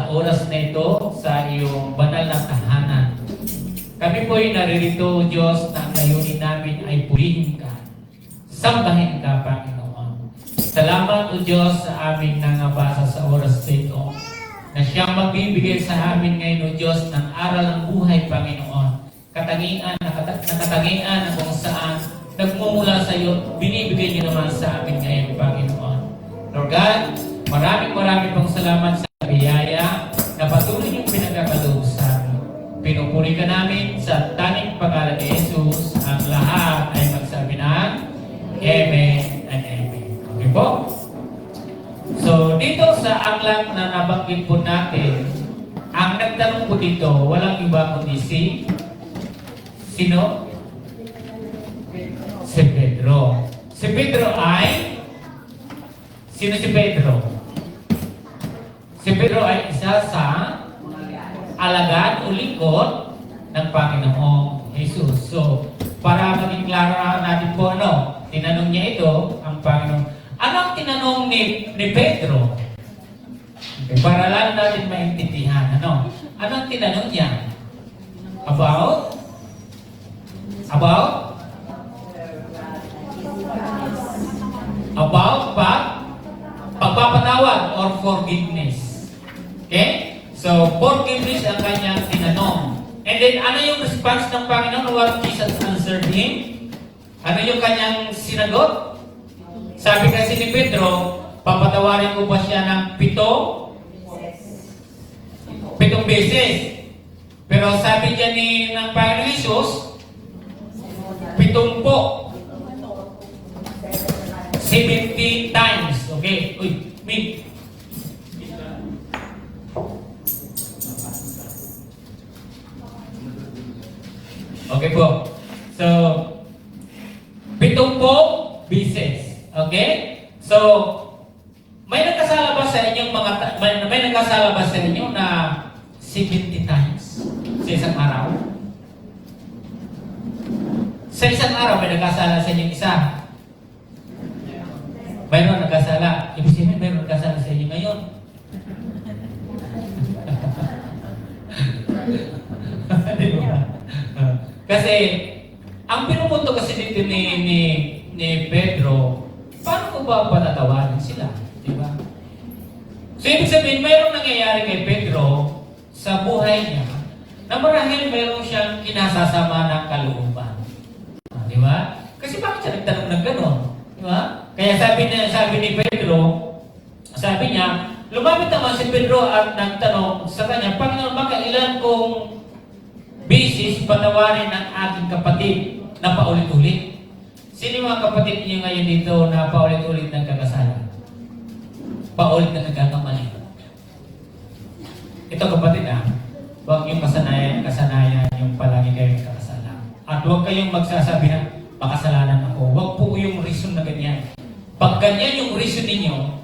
sa oras na ito sa iyong banal na tahanan. Kami po ay naririto, Diyos, na ang layunin namin ay purihin ka. Sambahin ka, Panginoon. Salamat, O Diyos, sa aming nangabasa sa oras na ito, na siyang magbibigay sa amin ngayon, O Diyos, ng aral ng buhay, Panginoon. Katangian, nakatagian na kung saan nagmumula sa iyo, binibigay niyo naman sa amin ngayon, Panginoon. Lord God, maraming pong salamat sa biyaya na patuloy niyong pinagkakaloob sa amin. Pinupuri ka namin sa tanging pangalan ni Jesus. Ang lahat ay magsabi ng Amen and Amen. Okay po? So, dito sa aklat na nabanggit po natin, ang nagtanong po dito, walang iba kundi sino? Si Pedro. Si Pedro ay, sino si Pedro? Si Pedro ay isa sa alagad o lingkod ng Panginoong Jesus. So, para maging klaro natin po, tinanong niya ito, ang Panginoon. Ano ang tinanong ni Pedro? Okay, para lang natin maintindihan. Ano ang tinanong niya? About pagpapatawad or forgiveness. Okay? So, forgiveness ang kanyang tinanong. And then, ano yung response ng Panginoon? What Jesus answered him? Ano yung kanyang sinagot? Sabi kasi ni Pedro, papatawarin ko ba siya ng 7 beses? Pero sabi niya ng Panginoon Jesus, 70 times. Okay? Uy, me. Okay po. So, 70 beses. Okay? So, may nagkasala ba sa inyong may nagkasala ba sa inyo na 70 times sa isang araw? Sa isang araw may nagkasala sa inyong isa. Mayroon nagkasala. Ibig sabihin, mayroon nagkasala sa inyo ngayon. Diba? Kasi, ang pinupunto kasi dito ni Pedro, paano ko ba patatawarin sila? Diba? So, ibig sabihin, mayroong nangyayari kay Pedro sa buhay niya na marahil mayroong siyang kinasasama ng kalooban. Diba? Kasi bakit siya nagtanong ng gano'n? Diba? Kaya sabi ni Pedro, sabi niya, lumapit naman si Pedro at nagtanong sa kanya, Panginoon, baka ilan kong beses patawarin ng aking kapatid na paulit-ulit? Sino mga kapatid niyo ngayon dito na paulit-ulit nagkakasala? Paulit na nagkakamali. Ito kapatid huwag yung kasanayan yung palagi kayong nagkakasala. At huwag kayong magsasabi na makasalanan ako. Huwag po yung reason na ganyan. Pag ganyan yung reason ninyo,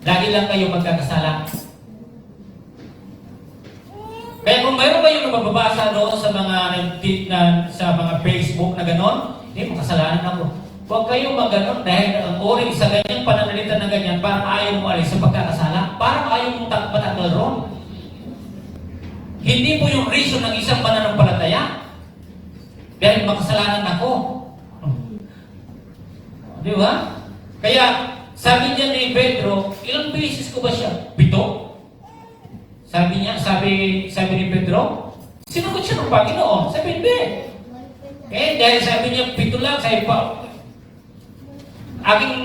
lagi lang kayo magkakasala. Kaya kung mayroon kayong nababasa doon sa mga Facebook na gano'n, makasalanan ako. Huwag kayong mag-ganon dahil ang oring sa ganyang pananalita na ganyan, parang ayaw mo alis sa pagkakasala, parang ayaw mo matanggal ron. Hindi po yung reason ng isang pananampalataya. Dahil makasalanan ako. Di ba? Kaya, sabi niya ni Pedro, ilang beses ko ba siya? 7? Sabi ni Pedro, sinagot siya ng Panginoon. Sabi, hindi. Dahil sabi niya, 7 lang, sabi pa, aking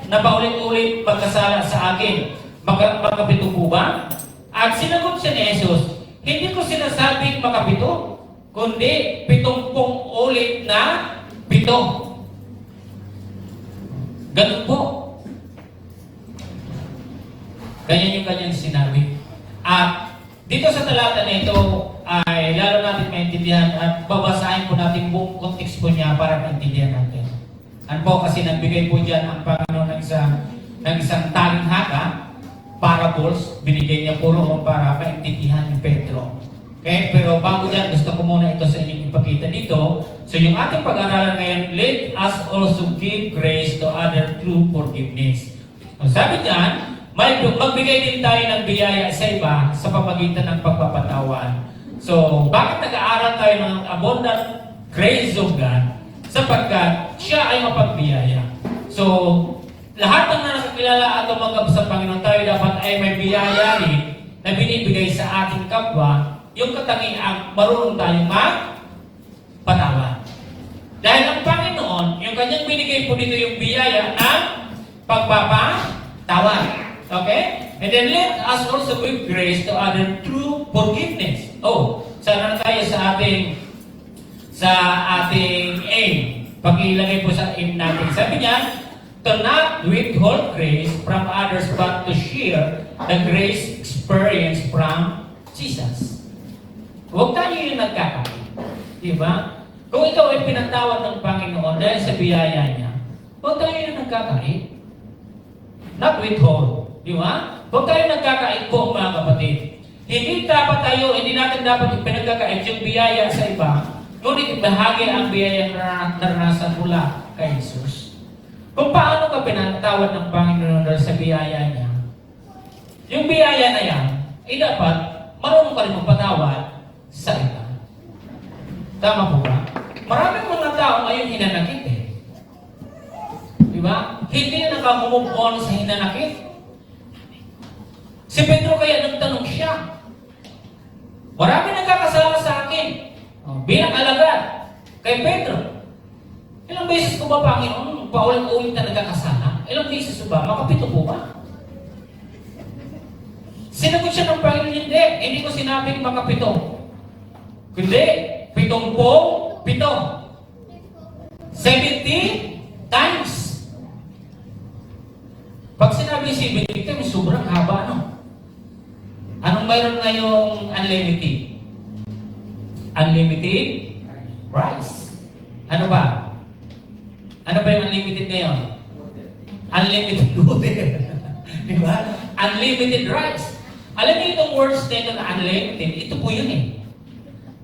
napaulit-ulit pagkasala sa akin, magkapito po ba? At sinagot siya ni Jesus, hindi ko sinasabing makapito, kundi 70 ulit na 7. Ganun po. Ganyan yung kanyang sinabi. At dito sa talata na ito ay lalo natin maintindihan at babasahin po natin buong context po niya para maintindihan natin. Ano po kasi nagbigay po dyan ang Panginoon ng isang tanging haka, parables, binigay niya po roon para maintindihan ni Pedro. Okay? Pero bago dyan, gusto ko muna ito sa inyong ipakita dito. So yung ating pag-aralan ngayon, let us also give grace to other through forgiveness. So, sabi dyan, magbigay din tayo ng biyaya sa iba sa pamagitan ng pagpapatawad. So, bakit nag-aaral tayo ng abundant grace of God? Sapagkat siya ay mapagbiyaya. So, lahat ng nakakilala at tumanggap sa Panginoon, tayo dapat ay may biyaya rin na binibigay sa ating kapwa, yung katangiang marunong tayong magpatawad. Dahil ang Panginoon, yung kanyang binigay po dito yung biyaya ng pagpapatawad. Okay? And then let us also give grace to others through forgiveness. Oh, sana tayo sa ating aim. Pag-ilagay po sa aim natin. Sabi niya, to not withhold grace from others but to share the grace experience from Jesus. Huwag tayo yung nagkakain. Diba? Kung ikaw ay pinatawad ng Panginoon dahil sa biyaya niya, huwag tayo yung nagkakain. Not withhold. Diba? Huwag tayo nagkakain po, mga kapatid. Hindi natin dapat ipinagkakait yung biyaya sa iba, ngunit ibahagi ang biyaya na naranasan mula kay Jesus. Kung paano ka pinatawad ng Panginoon dahil sa biyaya niya, yung biyaya na yan, ay dapat marunong ka rin magpatawad sa iba. Tama po ba? Maraming mga tao ngayon hinanakit eh. Diba? Hindi na nakamove on sa hinanakit. Si Pedro kaya nagtanong siya. Marami nagkakasala sa akin. Bilang alagad kay Pedro. Ilang beses ko ba, Panginoon, paulit-ulit na nagkakasala? Ilang beses ko ba? Makapito po ba? Sinagot siya ng Panginoon, hindi ko sinabing makapito. Kundi, 77. 70 times. Pag sinabi 70 times, sobrang haba, no? Anong mayroon ngayong unlimited? Unlimited rice. Ano ba? Ano ba yung unlimited ngayon? Unlimited water. Di ba? Unlimited rice. Alam niyo itong words na ito na unlimited, ito po yun eh.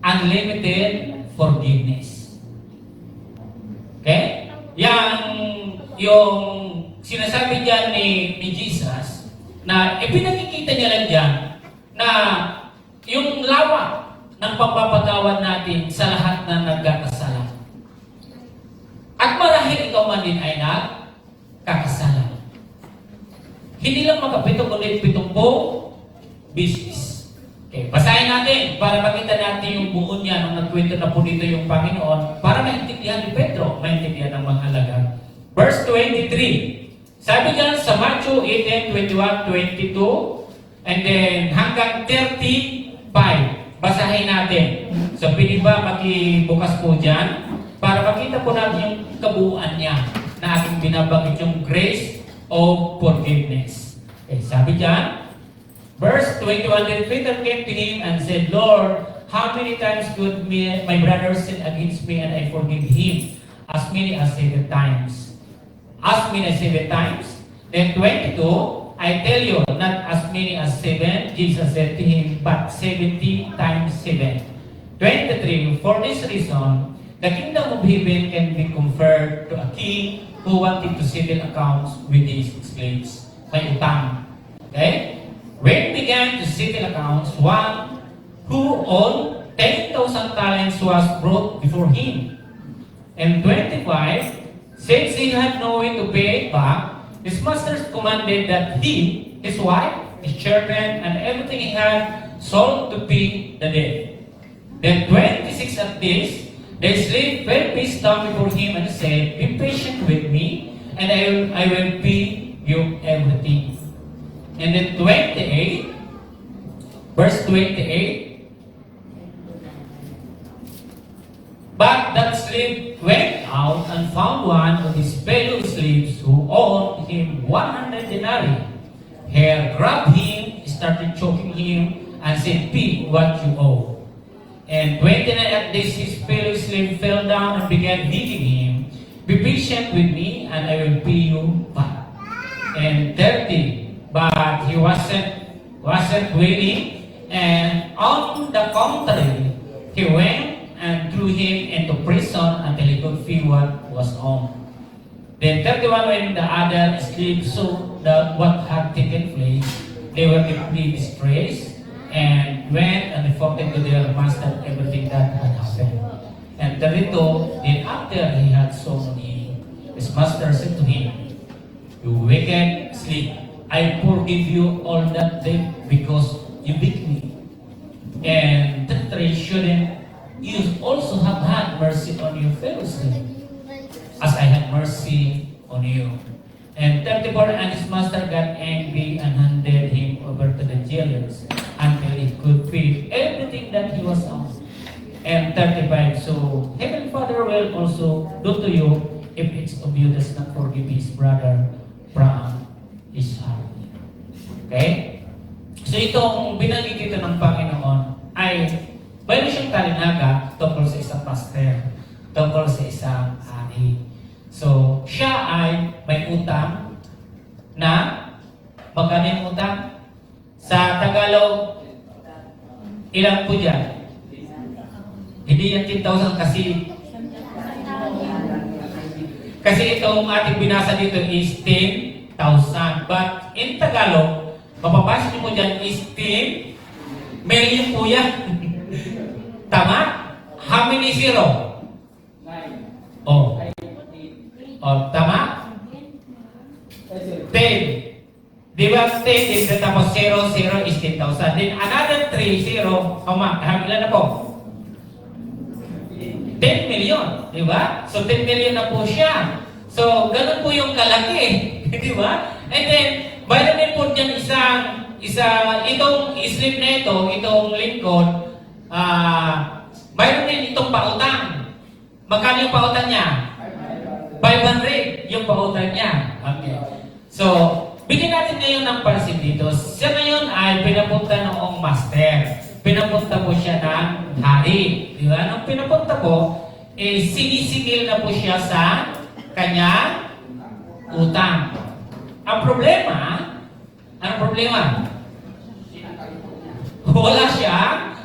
Unlimited forgiveness. Okay? Yung sinasabi dyan ni Jesus, na ipinakikita niya lang dyan, na yung lawak ng pagpapatawad natin sa lahat na nagkakasala. At marahil ikaw man din ay nagkakasala. Hindi lang makapito kundi 70 business. Okay, basahin natin para makita natin yung buo niya nung nagkwento na po dito yung Panginoon para maintindihan ni Pedro, maintindihan ng mga alagad. Verse 23. Sabi dyan sa Matthew 18, 21, 22, and then hanggang 35. Basahin natin. So, pwede ba makibukas po dyan para makita po natin yung kabuuan niya na ating binabanggit yung grace of forgiveness. Okay, sabi dyan, verse 21, then Peter came to him and said, Lord, how many times could my brother sin against me and I forgive him? As many as 7 times. As many as 7 times. Then 22, I tell you, not as many as 7, Jesus said to him, but 70 times 7. 23, for this reason, the kingdom of heaven can be conferred to a king who wanted to settle accounts with his slaves. May utang. Okay? When began to settle accounts, one who owed 10,000 talents was brought before him. And 25, since he had no way to pay it back, his master commanded that he, his wife, his children, and everything he had sold to pay the debt. Then 26 at this, the slave fell face down before him and said, be patient with me, and I will pay you everything. And then 28, verse 28, but that slave went out and found one of his fellow slaves who owed him 100 denarii. He grabbed him, started choking him, and said, pay what you owe. And 29 at this, his fellow slave fell down and began beating him. Be patient with me, and I will pay you back. And 30, but he wasn't willing, and on the contrary, he went and threw him into prison until he could feel what was on. Then 31, when the other slaves saw what had taken place, they were deeply distressed and went and reported to their master everything that had happened. And 32, then after he had sown him, his master said to him, "You wicked slave, I forgive you all that debt because you beat me." And 33, shouldn't you also have had mercy on your fellow slave, as I had mercy on you? And 34, and his master got angry and handed him over to the jailers until he could pay everything that he was owed. And 35, so Heavenly Father will also do to you if each of you does not forgive his brother from his heart. Okay? So itong binanggit dito ng Panginoon ay mayroon siyang talinaga tungkol sa isang pastor, tungkol sa isang hari. So, siya ay may utang na magkano yung utang? Sa Tagalog, ilan po dyan? Hindi yan 10,000 kasi itong ating binasa dito is 10,000. But in Tagalog, mapapasok niyo po dyan is 10 million po yan. Tama? How many zero? 9. Oh. Oh, tama? 10. Di ba 10 is tapos 0, 0 is 10,000. Then another 3, 0, ilan na po? 10 million. Di ba? So 10 million na po siya. So ganun po yung kalaki. Di ba? And then, mayroon din po dyan itong slip na itong lingkod, mayroon din itong pautang. Magkano yung pautang niya? 500 yung pautang niya. Okay. So, bigyan natin ngayon ng pansin dito. Siya ngayon ay pinapunta noong master. Pinapunta po siya ng hari. Di ba? Nung pinapunta po, sinisingil na po siya sa kanyang utang. Ang problema, wala siya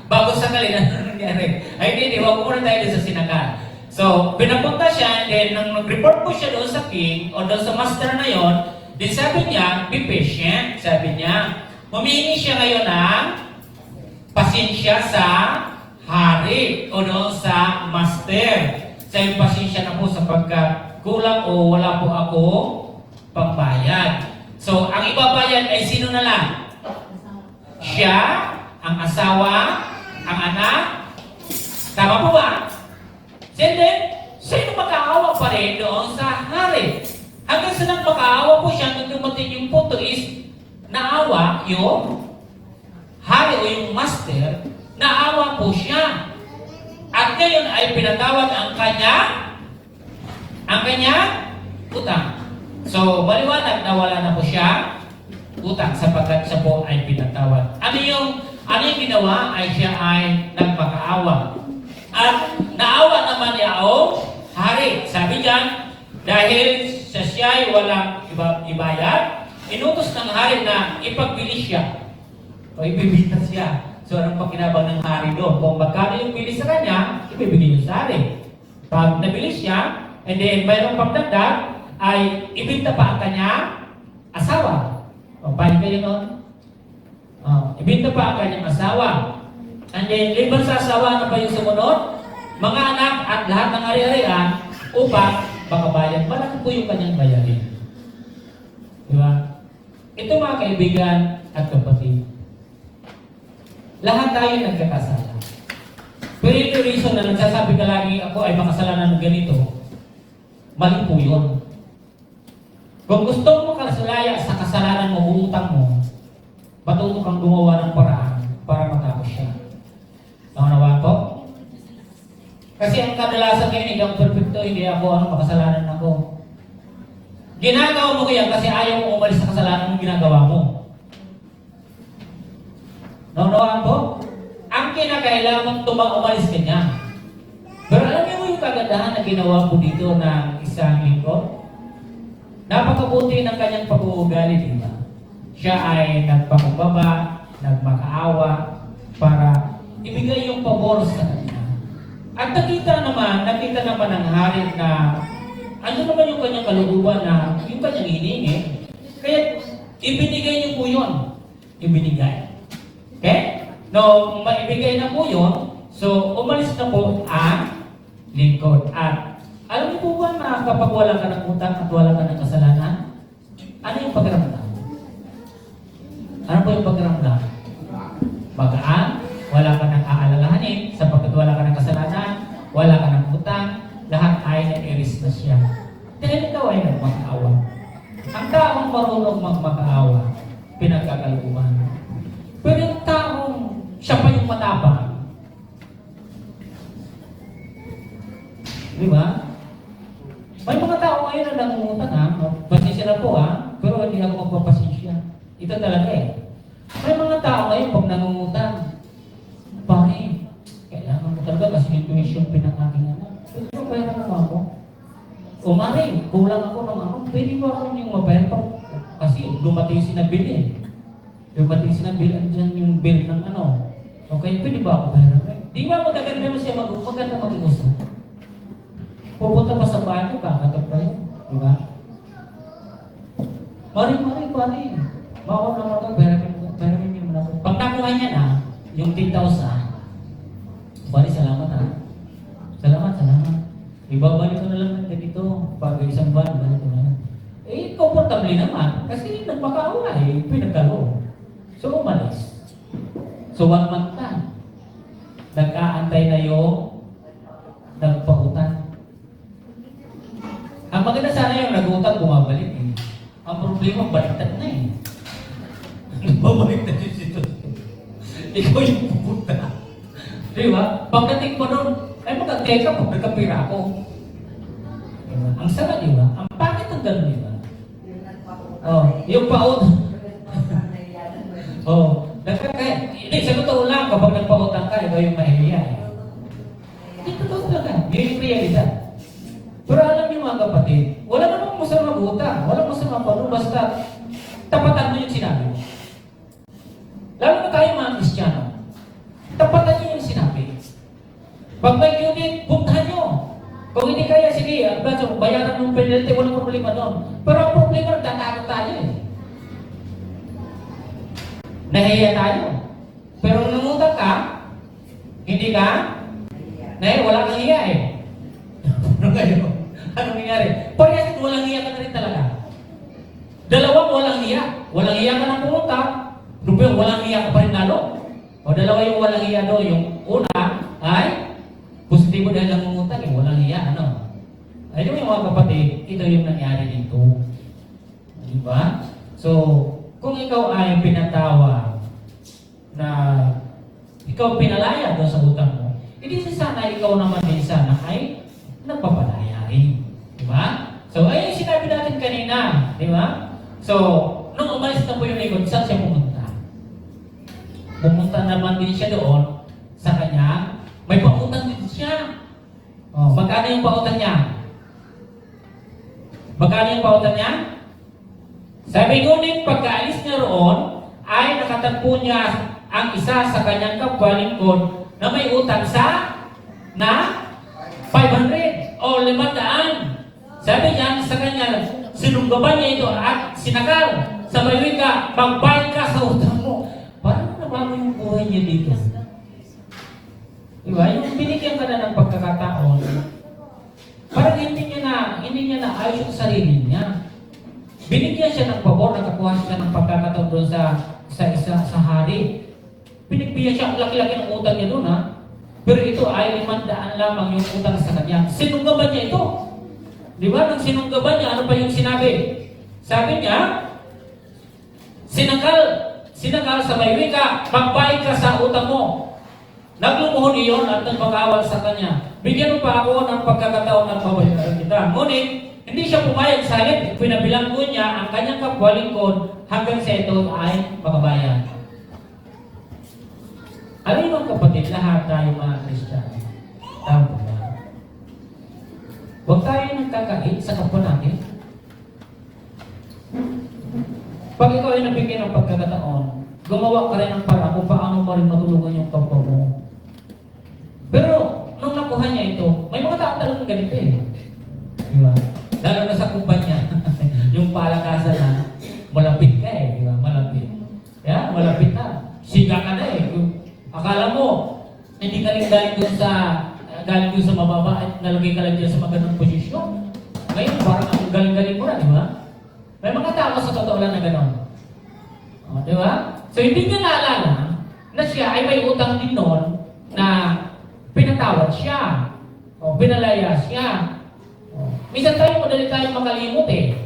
bago sakali na nangyari. Ay, hindi, wag muna tayo sa sinakal. So, pinapunta siya, and then nang nag-report po siya doon sa king o doon sa master na yon, din sabi niya, be patient. Sabi niya, humingi siya ngayon ng pasensya sa hari o doon sa master. Sabi, pasensya na po sapagkat kulang o wala po ako pangbayad. So, ang ibabayad ay sino na lang? Siya, ang asawa, ang anak. Tama po ba? And then, sino makaawa pa rin doon sa hari? Hanggang sa nang makaawa po siya, hanggang dumating yung punto is, naawa yung hari o yung master, naawa po siya. At ngayon ay pinatawad ang kanya utang. So, maliwanag na wala na po siya utang sapagkat siya po ay pinatawad. Ano yung ginawa ay siya ay nagmakaawa. At naawa naman niya o hari. Sabi diyan, dahil siya ay walang ibayad, inutos ng hari na ipagbili siya o ibibita siya. So, anong pakinabang ng hari doon? Kung magkano yung bili sa kanya, ibibigay yung sa hari. Pag nabili siya, and then mayroong pagdagdag, ay ibinta pa ang kanyang asawa. O, paano kayo noon? Ibinta pa ang kanyang asawa. And then, liban sa asawa na pa yung sumunod, mga anak at lahat ng ari-arian upang makabayad. Malaki po yung kanyang bayarin. Di ba? Ito mga kaibigan at kapatid. Lahat tayo nagkakasala. Pero yung reason na nagsasabi ka lagi ako ay makasalanan ng ganito, mali po yun. Kung gusto mo kasalaya sa kasalanan mo, utang mo, matuto kang gumawa ng paraan para matapos siya. Naunawaan po? Kasi ang kadalasan ngayon, hindi ako perfecto, hindi ako makasalanan ako. Ginagawa mo kaya kasi ayaw mo umalis sa kasalanan mong ginagawa mo. Naunawaan po? Ang kinakailangan umalis ka niya. Pero alam niyo yung kagandahan na ginawa ko dito ng isang lingkod? Napakabuti ng kanyang pag-uugali, di ba? Siya ay nagpakumbaba, nagmakaawa, para ibigay yung pabor sa kanya. At nakita naman ng hari na ano naman yung kanyang kalooban na yung kanyang hiningi. Kaya ibinigay niyo po yun. Ibinigay. Okay? No, maibigay na po yun. So, umalis na po ang lingkod. At alam niyo po ba na kapag wala ka ng utang at wala ka ng kasalanan, ano yung pagramdam? Ano po yung pagramdam? Magaan, wala ka ng aalalahanin, sapagkat wala ka ng kasalanan, wala ka ng utang, lahat ay na-iris na siya. Dahil ikaw ay nagmakaawa. Ang taong marunong magmakaawa, pinagkakalooban. Pero yung taong siya pa yung matapang, di ba? May mga tao ngayon na nangungutang ha. Pasensya na po ha. Pero hindi ako magpapasensya. Ito talaga eh. May mga tao ngayon pag nangungutang, pare, kailangan mo talaga kasi yung tuition pinang-aking anak. Pwede mo pera naman ako? O mare, kulang ako ng ako. Pwede mo ako yung mapera pa? Kasi lumating sinabili eh. Lumating sinabili dyan yung bill ng ano. Okay, pwede ba ako pera? Di ba magaganda mo siya maganda mag-uusap? Pupunta pa sa bahay ko, kakatok pa yun. Diba? Mari, bawal naman ito, pero hindi mo na ito. Pag nakuha niya na, yung 10,000, bali, salamat ha. Salamat. Ibabalik ko na lang natin dito. Pag isang buwan, balik ko na lang. Eh, comfortable naman. Kasi nagpakaawa eh, pinagkalo. So, umalis. So, 1 month na. Nag-aantay na yung nagpautang. Ang maganda sana yung nag-utang, bumabalik eh. Ang problema, baliktad na eh. Babalik na yung sitwasyon. Ikaw yung pupunta. Di ba? Pagdating mo doon, ay magkakeka pag nagkapira ako. Diba? Ang sama, di ba? Ang bakit ang gano'n, di ba? Oh, yung pautang. Oh, hindi, sa totoo lang, kapag nagpautang ka, ikaw yung mahihiya eh. Hindi totoo talaga. Yun yung realidad. Pero alam niyo mga kapatid, wala namang masama mag-utang, wala masama pa, basta tapatan mo yung sinabi mo. Lalo na tayo mga Kristiyano, tapatan niyo yung sinabi. Pag may unit, puntahan niyo. Kung hindi kaya, sige, bayaran ng penalty, walang problema doon. Pero ang problema, nagtatago tayo eh. Nahiya tayo. Pero kung nangutang ka, hindi ka, wala kang hiya eh. Ano kayo? Anong nangyari? Parehas walang hiya ka na rin talaga. Dalawang walang hiya. Walang hiya ka ng pumunta. Yung walang hiya ka pa rin lalo. O dalawa yung walang hiya doon. Yung una ay positibo dahil lang mungutang eh. Walang hiya. Ano? Ay yung mga kapatid, ito yung nangyari dito. Diba? So, kung ikaw ay pinatawa na ikaw pinalaya doon sa utang mo, hindi sana ikaw naman din sana ay nagpapalaya rin. Diba? So, ayun yung sinabi natin kanina. Diba? So, nung umalis na po yung lingkod, saan siya pumunta? Pumunta naman din siya doon sa kanya. May pautang din siya. Oh, magkano yung pautang niya? Magkano yung pautang niya? Sabi ngunit pagkaalis niya roon, ay nakatagpo niya ang isa sa kanyang kapwa-lingkod na may utang sa 500 o 500. Sabi niya sa kanya, sinunggaban niya ito at sinakal. Sabay wika, magbayad ka sa utang mo. Parang nabago yung buhay niya dito. Diba? Yung binigyan ka na ng pagkakataon, parang hindi niya na ayos yung sarili niya. Binigyan siya ng pabor, nakakuha siya ng pagkakataon doon sa hari. Pinagbiyan siya, laki-laki ng utang niya doon ha. Pero ito ay 500 lamang yung utang sa kanya. Sinunggaban niya ito. Di ba? Nang sinunggaban niya, ano pa yung sinabi? Sabi niya, sinakal sa may wika, magbayad ka sa utang mo. Naglumuhon iyon at nagpag-awal sa kanya. Bigyan mo pa ako ng pagkakataon ng babayaran kita. Ngunit, hindi siya pumayag sa halip. Pinabilanggo niya ang kanyang kapwa-lingkod hanggang sa ito ay makabayan. Alam mo kapatid, lahat tayo mga Kristiyano. Tama ba? Huwag tayo nagkakait sa kapwa natin. Pag ikaw ay nabigyan ng pagkakataon, gumawa ka rin ng paraan kung paano mo rin matulungan yung kapwa mo. Pero, nung nakuha niya ito, may mga tao talagang ganito eh. Diba? Lalo na sa kumpanya. Yung palakasan na malapit ka eh, di ba? Malapit. Yeah, malapit na. Siga ka na eh. Akala mo, hindi ka rin galing doon sa mababa at nalagay ka lang dyan sa magandang posisyon. Ngayon, parang ang galing-galing mo na, di ba? May mga tao sa totoo lang na gano'n. O, di ba? So, hindi niya naalala na siya ay may utang din noon na pinatawad siya. O, pinalaya siya. O, minsan tayo, madali tayo makalimot eh.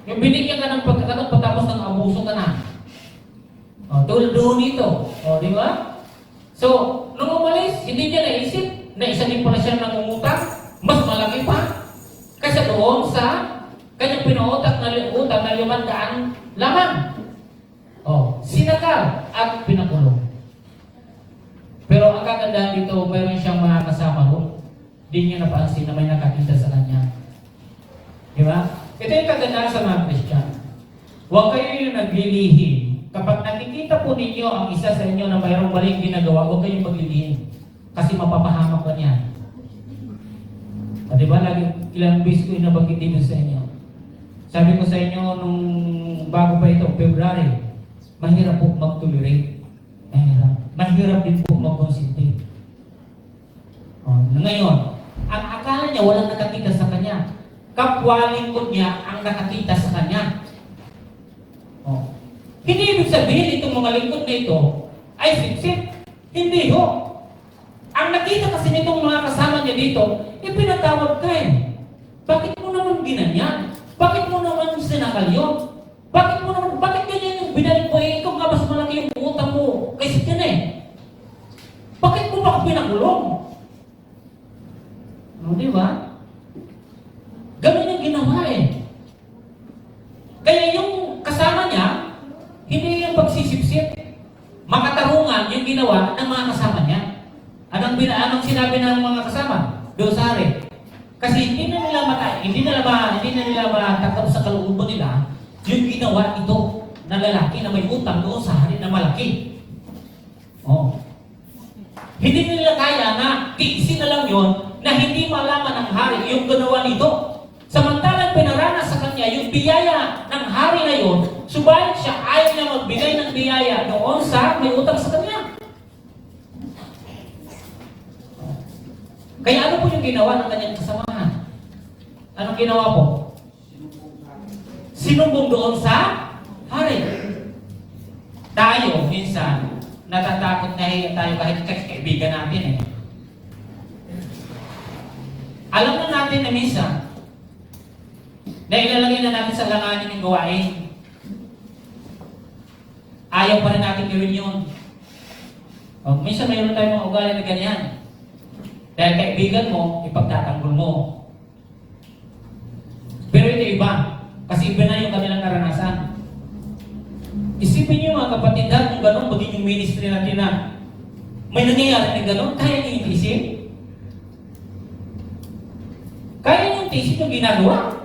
Yung binigyan ka ng pagkakataon pagkatapos ng abuso ka na. O, doon dito. O, di ba? So, nung umalis, hindi niya naisip na isa din pala siya nangungutang, mas malaki pa. Kasi doon sa kanyang pinuutang na 500 lamang. O, sinakal at pinakulong. Pero ang kagandahan dito, mayroon siyang mga kasama doon. Hindi niya napansin na may nakakita sa kanya. Di ba? Ito yung kagandahan sa mga Christian. Huwag kayo yung naglilihim. Kapag nakikita po ninyo ang isa sa inyo na mayroong maling ginagawa, huwag kayong maglilihim. Kasi mapapahamak ka niya. Di ba? Ilang beses ko inabanggit dito sa inyo. Sabi ko sa inyo nung bago pa ito, February, mahirap po mag-tolerate. Mahirap din po mag-consentrate. Ngayon, ang akala niya walang nakakita sa kanya. Kapwa lingkod niya ang nakakita sa kanya. Hindi ibig sabihin itong mga lingkod na ito ay sip-sip. Hindi ho. Ang nakita kasi nitong mga kasama niya dito, ipinatawag ka eh. Bakit mo naman ginanyan? Bakit mo naman sinakal yun? Bakit ganyan yung binalik mo eh? Ikaw nga mas malaki yung utang mo kaysa yan eh. Bakit mo ba ako pinakulong? Di ba? Ganun yung ginawa eh. Kaya yung kasama niya, hindi yung pagsisipsip. Makatarungan yung ginawa ng mga kasama niya. Anong sinabi ng mga kasama? Doon sa hari. Kasi hindi na nila matakap sa kalooban nila yung ginawa ito na lalaki na may utang doon sa hari na malaki. Hindi nila kaya na tiisin na lang yun na hindi malaman ng hari yung ginawa nito. Samantalang pinaranas sa kanya yung biyaya ng hari na yun, subalit siya ayaw niya magbigay ng biyaya doon sa may utang sa kanya. Kaya ano po yung ginawa ng kanyang kasamahan? Anong ginawa po? Sinumbong doon sa hari. Tayo, minsan, natatakot na tayo kahit kaibigan natin eh. Alam na natin na minsan, na ilalagay na natin sa langanin ng gawain. Ayaw pa rin natin gawin yun. Minsan mayroon tayong mga ugali na ganyan. Dahil kaibigan mo, ipagtatanggol mo. Pero ito iba. Kasi iba na yung kanilang karanasan. Isipin niyo mga kapatid, kung gano'n, maging yung ministry natin na may nangyayari na gano'n, kaya niyo yung isip? Kaya niyo yung isip yung ginagawa?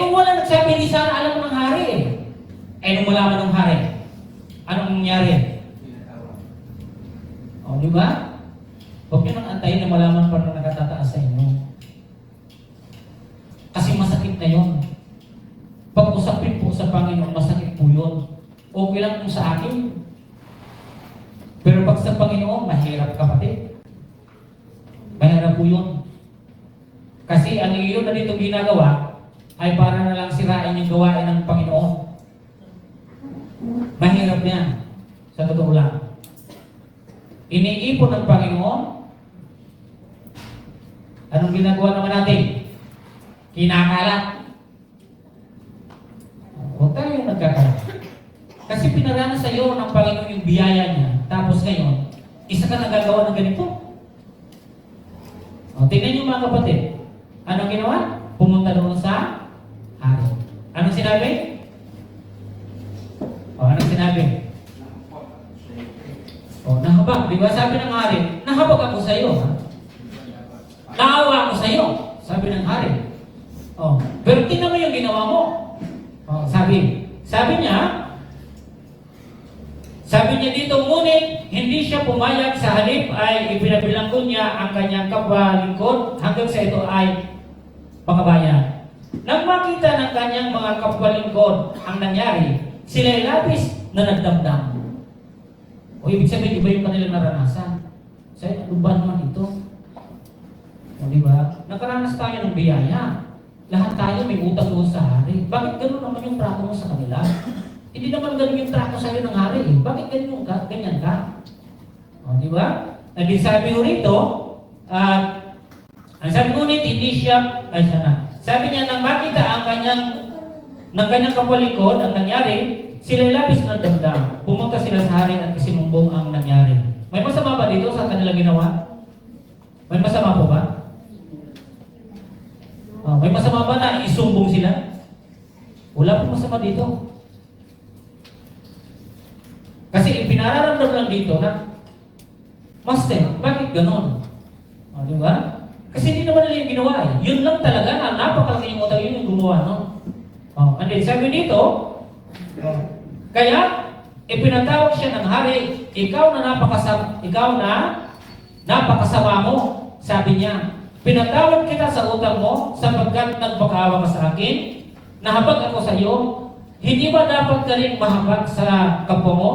Kung wala nagsabi, hindi sana alam ng hari eh. Nung malaman ng hari, anong nangyari? Di ba? Huwag niyo nang antayin na malaman pa na nakatataas sa inyo. Kasi masakit na yun. Pag-usapin po sa Panginoon, masakit po yun. Okay lang po sa akin. Pero pag sa Panginoon, mahirap kapatid. Mahirap po yun. Kasi ang iyon na dito ginagawa, ay para na lang sirain yung gawain ng Panginoon. Mahirap yan. Sa totoo lang. Iniipon ng Panginoon. Anong ginagawa naman natin? Kinakalat. Huwag tayo nagkakalat. Kasi pinaranas sa iyo ng Panginoon yung biyaya niya. Tapos ngayon, isa ka nagagawa ng ganito. Tingnan niyo mga kapatid. Anong ginawa? Pumunta doon sa hari. Anong sinabi? Anong sinabi? Nahabag. Di ba sabi ng hari, nahabag ako sa iyo. Naawa ako sa iyo. Sabi ng hari. Pero tingnan mo yung ginawa mo. Sabi niya dito, ngunit Ngunit, hindi siya pumayag, sa halip ay ipinabilanggo niya ang kanyang kapwa lingkod hanggang sa ito ay pakabayan. Nang makita ng kanyang mga kapwa lingkod ang nangyari, sila ay labis na nagdamdam. O ibig sabihin, iba yung kanilang naranasan. Sa'yo, ano ba naman ito? O diba? Nakaranas tayo ng biyaya. Lahat tayo may utang doon sa hari. Bakit gano'n naman yung trato mo sa kanila? Hindi naman gano'n yung trato sa'yo ng hari. Bakit ganyan ka? O diba? At sabi ko rito, ang sabi ko nito, hindi siya, sabi niya, nang makita ang kanyang kapalikod, ang nangyari, sila labis ng damdam. Pumunta sila sa hari at isinumbong ang nangyari. May masama ba dito sa kanilang ginawa? May masama po ba? May masama ba na isumbong sila? Wala pong masama dito. Kasi ipinararamdam lang dito na, Master, bakit ganon? Di ba? Kasi hindi naman nila yung ginawa eh. Yun lang talaga na napakalaki yung utang, yun yung gumawa, no? And then sabi dito, kaya ipinatawag siya ng hari, ikaw na napakasama mo, sabi niya. Pinatawad kita sa utang mo sapagkat nagpakaawa ka sa akin, nahabag ako sa iyo. Hindi ba dapat ka rin mahabag sa kapwa mo?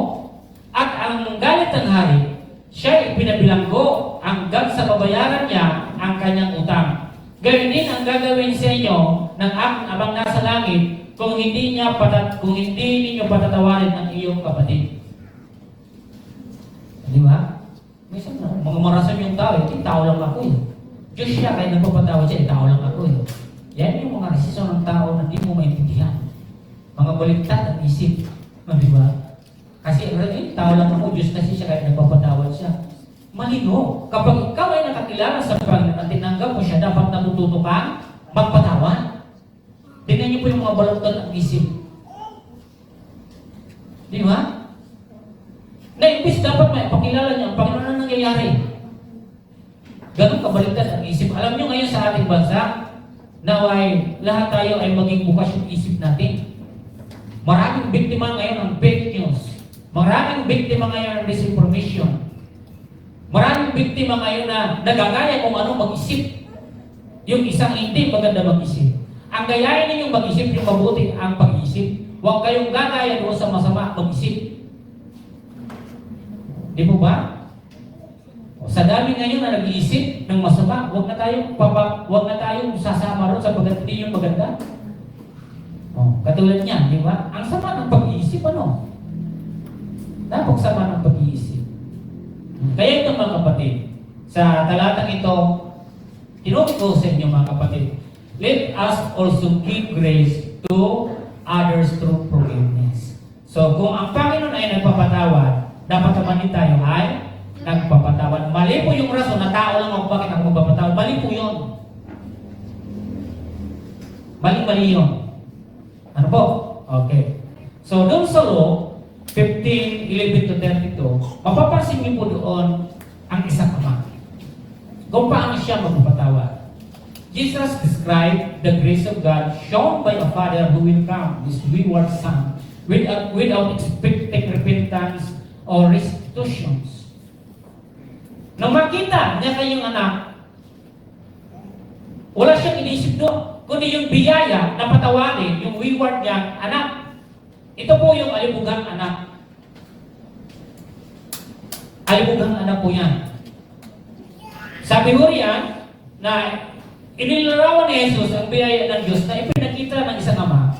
At ang galit ng hari, siya ipinabilanggo hanggang sa babayaran niya ang kanyang utang. Gayun din ang gagawin sa inyo ng aking abang nasa langit kung hindi ninyo patatawarin ang iyong kapatid. Di ba? Minsan mga marason yung tao, tao lang ako eh. Diyos siya, kaya nagpapatawad siya, tao lang ako eh. Yan yung mga resisyon ng tao na hindi mo maintindihan. Mga baliktad ang isip. Di ba? Kasi tao lang ako, Diyos kasi siya, kaya nagpapatawad siya. Malino. Kapag ikaw ay nakakilala sa Panginoon at tinanggap mo siya, dapat natututo kang magpatawad. Tingnan niyo po yung mga baliktad ang isip. Di ba? Na imbis dapat may pakilala niya ang Panginoon na nangyayari. Ganun kabaliktad ang isip. Alam nyo ngayon sa ating bansa, naway lahat tayo ay maging bukas yung isip natin. Maraming biktima ngayon ng fake news. Maraming biktima ngayon ng disinformation. Maraming biktima ngayon na nagagaya kung ano mag-isip. Yung isang hindi maganda mag-isip. Ang gayahin ninyong mag-isip, yung mabuti ang pag-isip. Huwag kayong gagaya doon sa masama mag-isip. Di po ba? Sa dami ngayon na nag-iisip ng masama, huwag na tayong sasama ron sapagkat hindi yung maganda. Katulad niyan, di ba? Ang sama ng pag-iisip, ano? Napakasama ng pag-iisip. Kaya ito mga kapatid, sa talatang ito, tinuturo ko sa inyo mga kapatid, let us also give grace to others through forgiveness. So kung ang Panginoon ay nagpapatawad, dapat naman din tayo ay nagpapatawad. Mali po yung rason na tao lang ako bakit ako magpapatawad. Mali po yun. Mali yun. Ano po? Okay. So doon sa law, 15:11 to 32, mapapansin niyo po doon ang isang ama. Kung paano siya magpapatawad. Jesus described the grace of God shown by a father who will come, his wayward son, without expecting repentance or restitutions. Nang makita niya kayong anak, wala siyang inisip doon, kundi yung biyaya na patawarin yung wayward niyang anak. Ito po yung alibugang anak. Alibugang anak po yan. Sabi ko riyan na inilarawan ni Jesus ang biyaya ng Diyos na ipinakita ng isang ama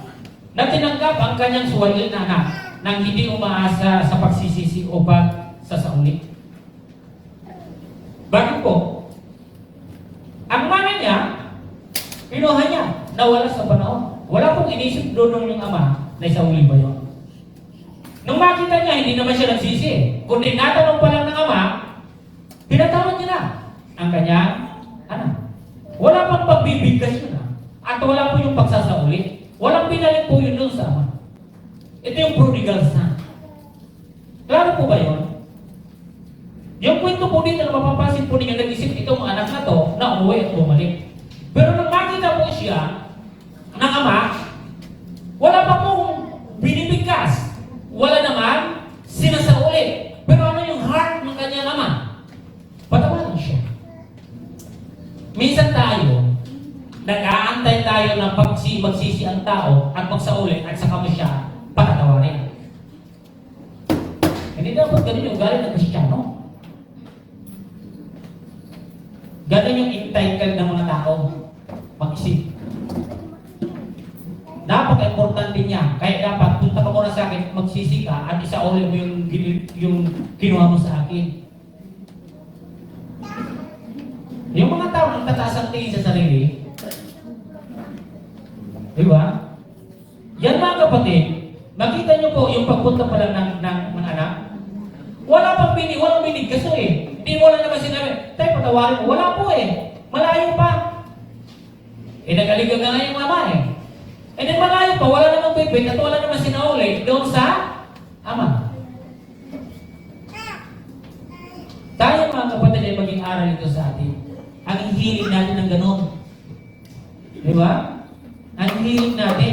na tinanggap ang kanyang suwail na anak nang hindi umaasa sa pagsisisi o pagsasauli. Bakit po? Ang mana niya, pinuha niya, nawala sa panahon. Wala pong inisip doon yung ama na isauli ba yun? Nung makita niya, hindi naman siya nagsisi. Kundi natanong pa lang ng ama, pinatawad niya na ang kanyang anak. Wala pang pagbibigkas yun at wala po yung pagsasauli. Walang pinalik po yun doon sa ama. Ito yung prodigal son. Klaro po ba yun? Yung kwento po dito na mapapansin po ninyo, nag-isip itong anak na to na umuwi at bumalik. Pero nung makita po siya ng ama, wala pa pong binibigkas. Wala naman sinasauli. Pero ano yung Minsan tayo, nag-aantay tayo ng magsisi ang tao at magsauli at saka mo siya patatawarin. Hindi dapat ganun yung galing ng Kristiyano. Ganun yung entitled ng mga tao mag-isip. Napaka-importante niya. Kaya dapat, punta ka muna sa akin, magsisi ka at isauli mo yung kinuha mo sa akin. Yung mga tao ang tataas ang tingin sa sarili, di ba? Yan mga kapatid, makita niyo po yung pagpunta pala ng anak. Walang binig kasi Hindi mo lang naman sinabi, tayo patawarin mo. Wala po Malayo pa. Nag-aliga nga yung ama then malayo pa, wala namang pipit at wala namang sinauli doon sa ama. Tayo mga kapatid ay maging aral ito sa atin. Ang hiling natin ng ganun. Di ba? Ang hiling natin.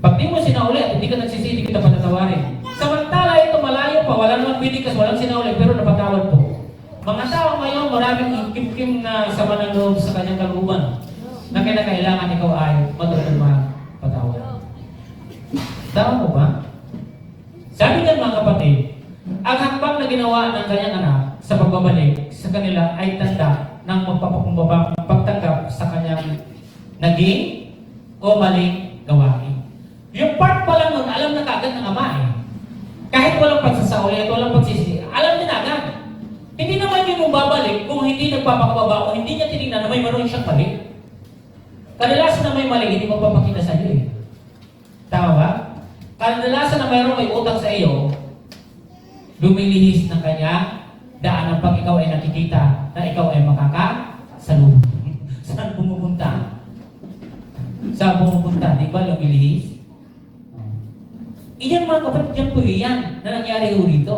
Pag di mo sinauli at hindi ka nagsisisi, kita patatawarin. Samantala ito malayo pa, wala namang binikas, walang sinauli, pero napatawad po. Mga tao ngayon, maraming kim-kim na sama ng loob sa kanyang kalooban na kailangan ikaw ay matutunan magpatawad. Tama po ba? Sabi niyan mga kapatid, ang hakbang na ginawa ng kanyang anak sa pagbabalik sa kanila ay tanda ng magpapakumbabang pagtanggap sa kanyang naging o maling gawain. Yung part pa lang nun, alam na kagad ng ama Kahit walang pagsasauli at walang pagsisi, alam niya na agad. Hindi naman yun babalik kung hindi nagpapakababa o hindi niya tinignan na may maroon siyang mali. Kadalasan na may mali, hindi magpapakita sa iyo Tama ba? Kadalasan na mayroong may utang sa iyo, lumilihis ng kanya daan pag ikaw ay nakikita na ikaw ay makakasalubong. Saan pumupunta? Saan pumupunta? Di ba lumilihis? Iyan mga kapatid, yan po iyan na nangyari dito.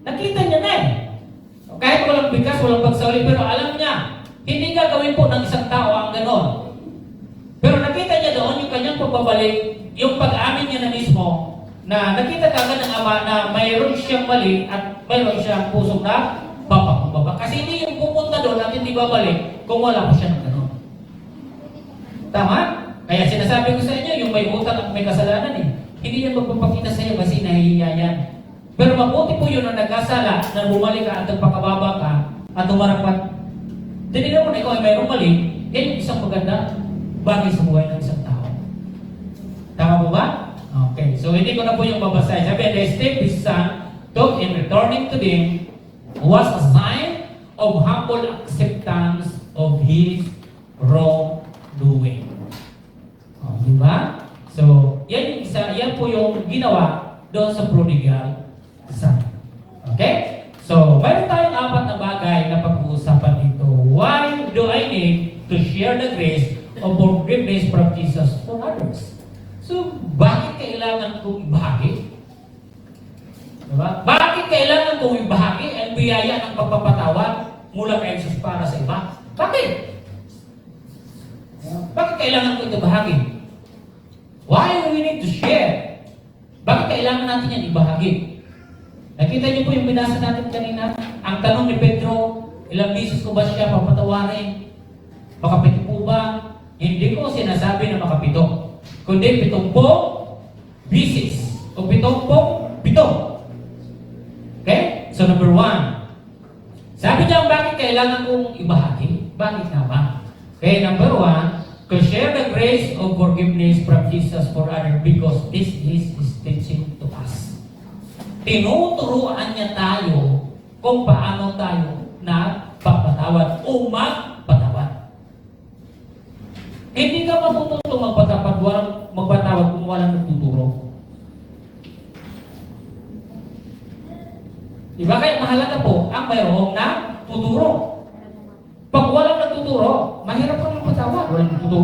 Nakita niya na Kahit walang bigas, walang pagsauli, pero alam niya, hindi gagawin po ng isang tao ang ganon. Pero nakita niya doon yung kanyang pagbabalik, yung pag-amin niya na mismo, na nakita kagad ng ama na mayroon siyang mali at mayroon siyang pusong na papakumbaba. Kasi hindi yung pupunta doon at hindi babalik kung wala po siya ng ganon. Tama? Kaya sinasabi ko sa inyo, yung may utang at may kasalanan hindi yan magpapakita sa iyo kasi nahihiya yan. Pero mabuti po yun na nagkasala, na bumalik ka at nagpakababa ka at umarapat. Tinignan mo na ikaw ay mayroong mali, yan yung isang maganda bagay sa buhay ng isang tao. Tama po ba? Okay. So hindi ko na po yung babasahin. Sabi, the step his son took in returning to them was a sign of humble acceptance of his wrongdoing. Di ba? So, yan po yung ginawa doon sa prodigal son. Okay? So, mayroon tayong apat na bagay na pag-uusapan dito. Why do I need to share the grace of forgiveness from Jesus for others? So, bakit kailangan kong ibahagi? Diba? Bakit kailangan kong ibahagi ang biyaya ng pagpapatawad mula kay Jesus para sa iba? Bakit? Bakit kailangan kong ibahagi? Why do we need to share? Bakit kailangan natin yan ibahagi? Nakita niyo po yung binasa natin kanina? Ang tanong ni Pedro, ilang bisis ko ba siya papatawarin? Makapito po ba? Hindi ko sinasabi na makapito. Kundi 70 bisis. O 70. Okay? So number 1. Sabi niya, bakit kailangan kong ibahagi? Bakit nga ba? Okay, number 1. To share the grace of forgiveness from Jesus for others because this is His teaching to us. Tinuturuan niya tayo kung paano tayo nagpapatawad o magpatawad. Hindi ka matututong magpatawad kung walang nagtuturo. Diba? Kaya mahalaga po ang mayroong nagtuturo. Pag walang nagtuturo, mahirap kang magpatawad. Walang nagtuturo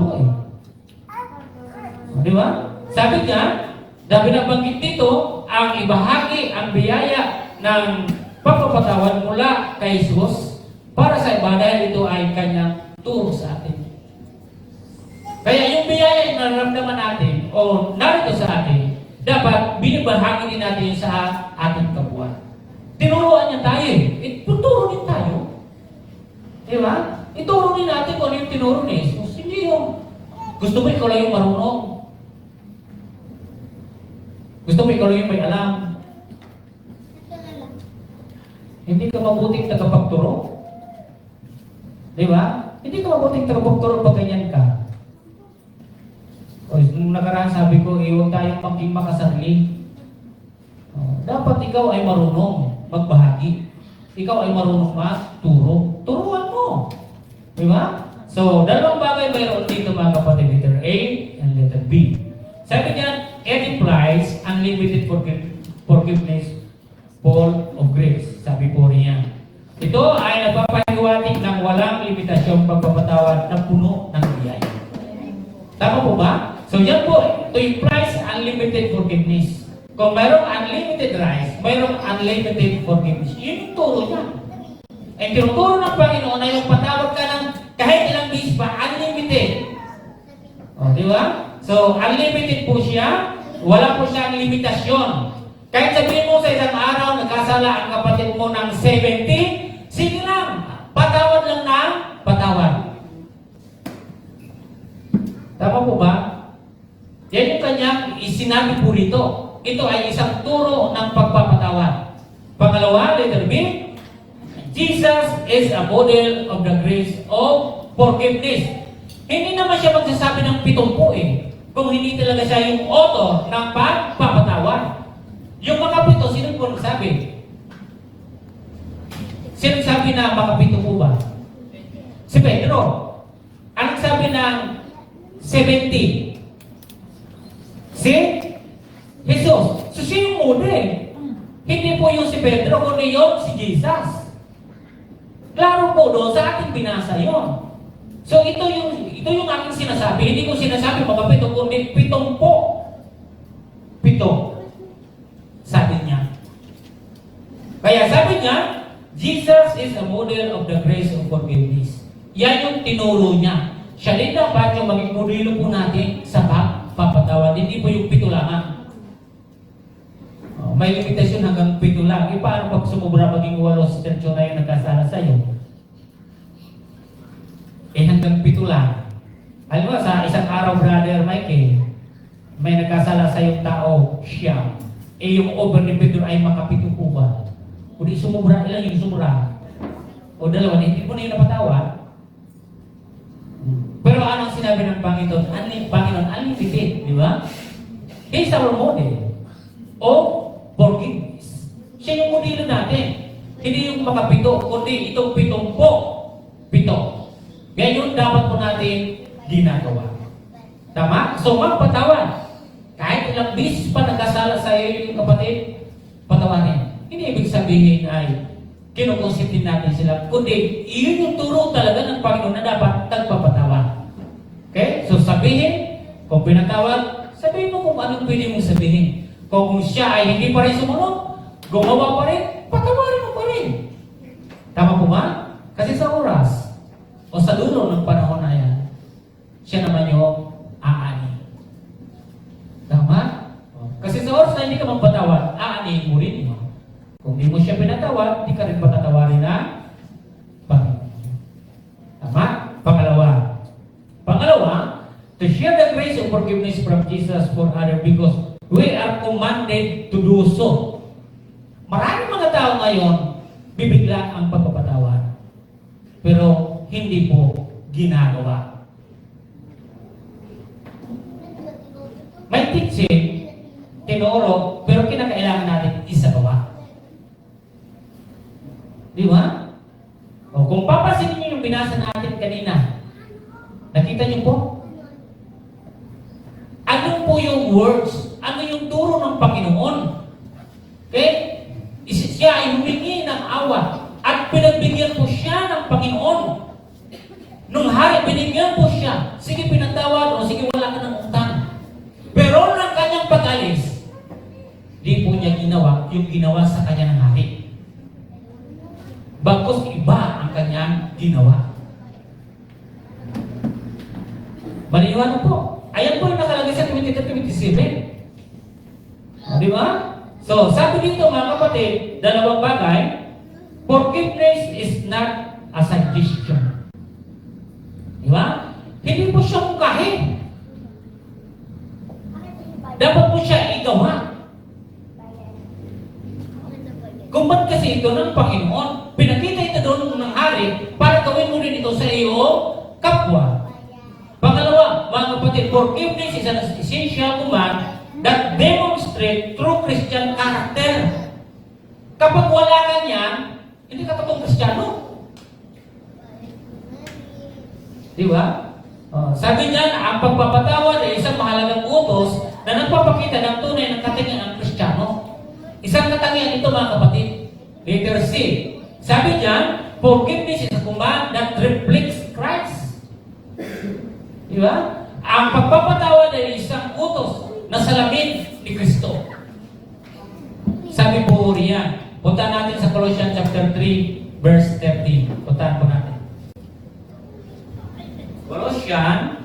Di ba? Sabi niya, dahil nabanggit dito, ang ibahagi, ang biyaya ng pagpapatawad mula kay Jesus para sa iba dahil ito ay kanyang turo sa atin. Kaya yung biyaya yung nararamdaman natin o narito sa atin, dapat binibahagi din natin sa ating kapwa. Tinuruan niya tayo Tuturo din tayo. Di ba? Ituro din natin kung ano yung tinuro ni Jesus. Hindi yung gusto mo ikaw lang yung marunong. Gusto mo ikaw lang yung may alam. Hindi ka mabuting tagapagturo. Di ba? Hindi ka mabuting tagapagturo pag ganyan ka. O, nung nakaraan sabi ko, huwag tayong maging makasarili. Dapat ikaw ay marunong magbahagi. Ikaw ay marunong magturo. Turuan mo. Di ba? So, dalawang bagay mayroon dito mga kapatid. Letter A and letter B. Sabi niya, it implies unlimited forgiveness, full of grace. Sabi po niya. Ito ay nagpapahiwatig ng walang limitasyong pagpapatawad na puno ng biyaya. Tama po ba? So yan po, to implies unlimited forgiveness. Kung mayroong unlimited rights, mayroong unlimited forgiveness. Yun yung turo niya. And tinuturo ng Panginoon na yung patawad ka ng kahit ilang bis pa, unlimited. O, di ba? So, unlimited po siya. Wala po siyang limitasyon. Kahit sabihin mo sa isang araw, nagkasala ang kapatid mo ng 70, sige lang, patawad lang ng patawad. Tama po ba? Yan yung kanyang isinabi po rito. Ito ay isang turo ng pagpapatawad. Pangalawa, letter B, Jesus is a model of the grace of forgiveness. Hindi naman siya magsasabi ng 70 kung hindi talaga siya yung author ng pagpapatawad. Yung mga 7, sino po nagsabi? Sino nagsabi na mga 7 po ba? Si Pedro. Ang nagsabi ng 70? Si Jesus. So, sino yung model? Hindi po yung si Pedro, kundi yung si Jesus. Klaro po doon, sa ating binasa yon. So, ito yung aking sinasabi. Hindi ko sinasabi mga 7, kundi 7 po. 7. Sabi niya. Kaya sabi niya, Jesus is a model of the grace of forgiveness. Yan yung tinuro niya. Siya din dapat yung maging modelo po natin sa pagpapatawad. Hindi po yung 7 lang. May limitasyon hanggang 7 lang. Paano pag sumubra maging 8 si Tercho na yung nagkasala sa'yo? Hanggang 7 lang. Alam mo, sa isang araw, Brother Michael, may nagkasala sa'yo tao, siya. Yung over ni Pedro ay makapito po ba? Kung di sumubra, ilan yung sumubra? O 2, hindi po na yung napatawad. Pero anong sinabi ng Panginoon? Unlimited, di ba? He's our model of forgiveness. Siya yung modelo natin. Hindi yung mga 7, kundi itong 7 po. 7. Yan yung dapat po natin ginagawa. Tama? So, magpatawad. Kahit ilang beses pa nagkasala sa iyo yung kapatid, patawarin. Hindi ibig sabihin ay kinukonsintin natin sila. Kundi, iyon yung turo talaga ng Panginoon na dapat nagpapatawad. Okay? So, sabihin, kung pinatawad, sabihin mo kung anong pwede mong sabihin. Kung siya ay hindi pa rin sumunod, gumawa pa rin, patawarin mo pa rin. Tama po ba? Kasi sa oras, o sa dulo ng panahon na yan, siya naman yung aani. Tama? Kasi sa oras na hindi ka magpatawad, aanihin mo rin. Kung hindi mo siya pinatawad, hindi ka rin patatawarin ng Panginoon. Tama? Pangalawa, to share the grace of forgiveness from Jesus for others because we are commanded to do so. Maraming mga tao ngayon, bibigla ang pagpapatawad. Pero hindi po ginagawa. May teaching, tinuro, pero kinakailangan natin isagawa. Di ba? O, kung papasin niyo yung binasa natin kanina, nakita niyo po? Ano po yung words? Ano yung turo ng Panginoon? Okay? Siya ay humingi ng awa at pinagbigyan po siya ng Panginoon. Nung hari, binigyan po siya. Sige, pinatawad o sige, wala ka ng utang. Pero ng kanyang pag-alis, di po niya ginawa yung ginawa sa kanya ng hari. Bagkus iba ang kanyang ginawa. Maniwala po. Ayan po yung nakalagay sa 23-27. Di ba? So, sabi dito mga kapatid, 2 bagay, forgiveness is not a suggestion. Di ba? Hindi mo siya mungkahin. Dapat mo siya igawa. Kung ba't kasi ito ng Panginoon, pinakita ito doon ng hari para gawin mo rin ito sa iyong kapwa. Pangalawa, mga kapatid, forgiveness is an essential command that demonstrate true Christian character. Kapag wala ka niyan, hindi ka totoong Kristiyano. Di ba? Sabi niya, ang pagpapatawad ay isang mahalagang utos na nagpapakita ng tunay ng katangian ng Kristiyano. Isang katangian ito, mga kapatid. Letter C. Sabi niya, forgiveness is a command that reflects Christ. Di ba? Ang pagpapatawad ay isang utos na salamin ni Kristo. Sabi po riyan. Punta natin sa Colossians chapter 3, verse 13. Puntahan po natin. Colossians